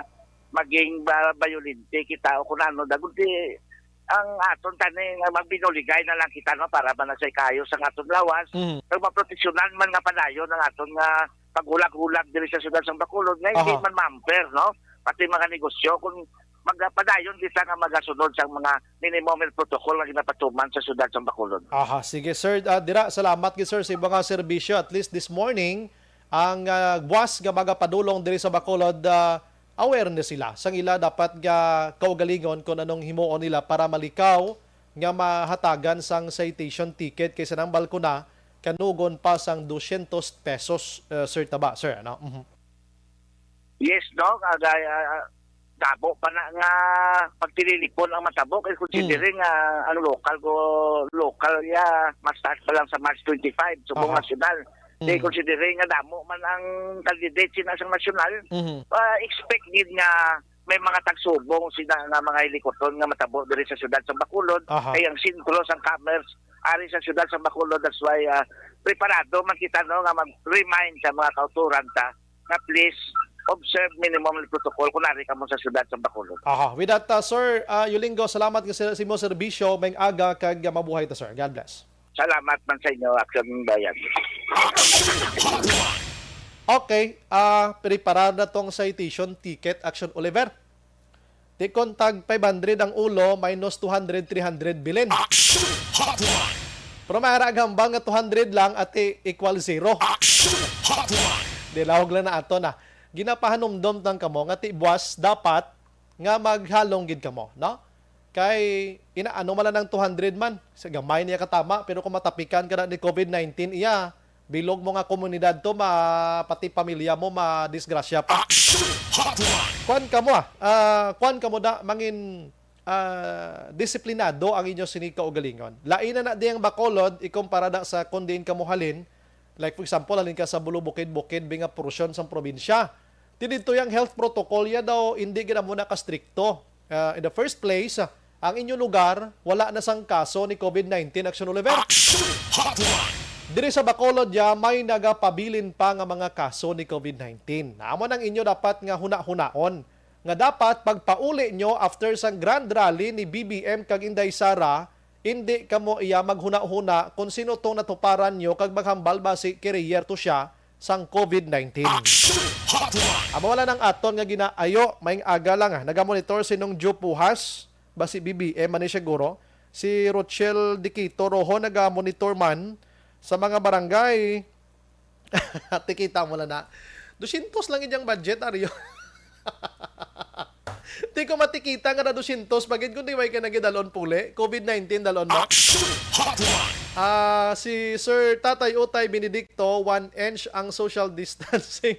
maging bayolente kita o kung ano dagundi ang aton tani nga magbinuligay na lang kita, no, para manasay kayo sa aton lawas. Kag maproteksyonan man nga padayon ang aton nga paghulag-hulag diri sa syudad sa Bacolod nga hindi man mamper, no, pati mga negosyo kung magpadayon kita nga magasunod sa mga minimum protocol nga ginapatuman sa syudad sa Bacolod. Sige sir, dira salamat gid sir sa ibang serbisyo. At least this morning ang buwas nga magapadulong diri sa Bacolod, awareness sila sang ila dapat nga kaugalingon kung anong himuon nila para malikaw nga mahatagan sang citation ticket kaysa nang balkona kanugon pa sang 200 pesos, sir, taba sir, ano? Yes, no, tabo pa na nga pagtililipon ang matabo kay considering ang local mas start pa lang sa March 25 subong nasyonal. Kay considering nga damo man ang candidate sina sa nasyonal, expect gid nga may mga tagsubong sina nga mga helikoton nga matabo diri sa syudad sa Bacolod. Kay ang sentro sang commerce ari sa syudad sa Bacolod. That's why preparado man kita, no, nga mag-remind sa mga kauturan ta nga please observe minimum protocol kung nari ka mo sa syudad sa Bacolod. With that, sir, Yulingo, salamat sa imo serbisyo, may aga kag mabuhay ta, sir. God bless. Salamat man sa inyo, Action Bayan. Okay, preparado na tong citation ticket, Action Oliver. Di kontag 500 ang ulo, minus 200, 300 bilin. Pero may hambang nga 200 lang at equal 0. Di lawag lang na ato na. Ginapahanumdom tang kamo nga buwas dapat nga maghalong gid kamo, no? Kay inaano man lang ng 200 man, sa gamay niya katama, pero kung matapikan ka na ni COVID-19, bilog mo nga komunidad to, pati pamilya mo madisgrasya pa. Kuan kamo da mangin disiplinado ang inyo sinika ugalingon. Lain na di ang Bacolod ikumpara da sa kundin kamo halin. Like for example, halin ka sa Bulubukid-Bukid binga porsyon sa probinsya. Dito yung health protocol ya daw hindi gina muna ka stricto. In the first place, ang inyong lugar wala na sang kaso ni COVID-19, Action Oliver. Diri sa Bacolod may nagapabilin pa nga mga kaso ni COVID-19. Naamon ang inyo dapat nga huna-hunaon. Nga dapat pagpauli nyo after sang grand rally ni BBM kag Inday Sara, hindi kamo iya maghuna-huna kung sino tong natuparan nyo kag maghambal ba si career to siya sang COVID-19. Amo wala nang aton nga ginaayo, maing aga lang nagamonitor sinong Joe Pujas, ba si BBM man siguro, si Rochelle Diquito Rojo nagamonitor man sa mga barangay. Tikita mo na 200 lang inyang budget, Aryo. Di ko matikita nga na 200 pagid kung di may ka nagidalon puli. COVID-19 dalon mo. Si Sir Tatay Utay Benedicto, 1 inch ang social distancing.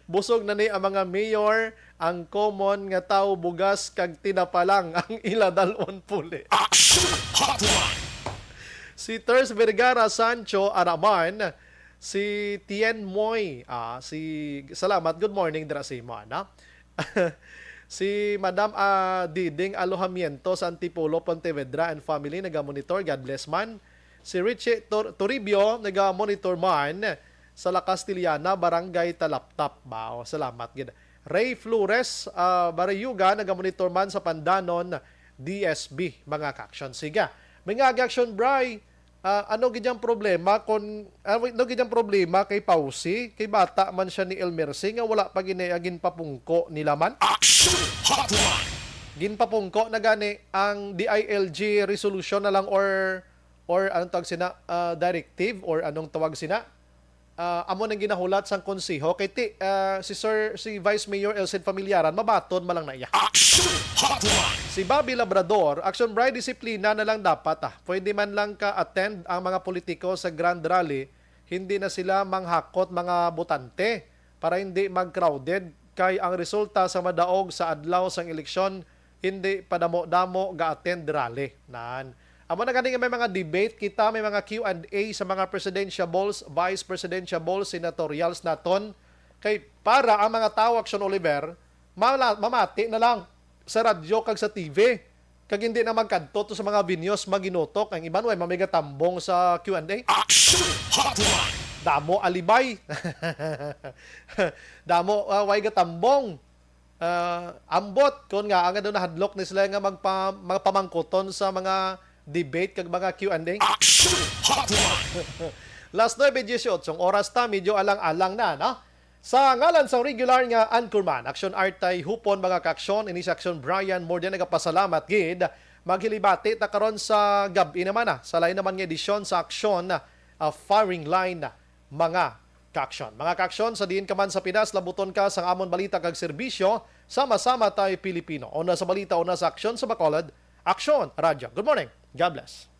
Busog na ni ang mga mayor, ang common nga tao bugas kag tinapa lang ang ila dalon puli. Si Ters Vergara Sancho Araman, si Tien Moy, salamat, good morning dira sa imo, na. Si Madam Diding Alojamiento sa Antipolo, Pontevedra and family naga-monitor, God bless man. Si Richie Toribio naga-monitor man sa La Castillana, Barangay Talaptap. Salamat gid. Ray Flores Barayuga naga-monitor man sa Pandanon, DSB, mga ka-action. Siga. Mga ka-action, Bray, ano gidyang problema kay Pausi, kay bata man siya ni Elmercy nga wala pa ginagin papungko nila man. Ginpapungko na gani ang DILG resolution na lang or anong tawag sina, directive or anong tawag sina, amo nang ginahulat sang konseho kay si Vice Mayor Elcid Familiaran mabaton malang na iya. Si Bobby Labrador, action bright disiplina na lang dapat Pwede man lang ka-attend ang mga politiko sa Grand Rally, hindi na sila manghakot mga botante para hindi mag-crowded kay ang resulta sa madaog sa adlaw sang eleksyon hindi padamo-damo ga-attend rally. Amo na ganing may mga debate kita, may mga Q&A sa mga presidential balls, vice presidential balls, senatorials naton kay para ang mga tao Action Oliver mamati na lang sa radyo kag sa TV kag hindi na magkadto to sa mga videos maginutok ang iban way mamigatambong sa Q&A. Damo alibay. Damo way gatambong. Ambot kon nga ang na hadlok ni sila nga magpamangkoton sa mga debate kag mga Q&A. Last 9:18 oras ta medyo alang-alang na no? Sa ngalan sa regular nga anchorman Action Artay hupon mga kaaksyon ini si Action Brian more than nagapasalamat gid maghilibati ta karon sa gabi naman sa lain naman nga edisyon sa Action firing line mga kaaksyon. Mga kaaksyon sa diin ka man sa Pinas labuton ka sa amon balita kag serbisyo sama-sama tayo Pilipino. Una sa balita, una sa aksyon sa Bacolod, Aksyon Radyo. Good morning. God bless.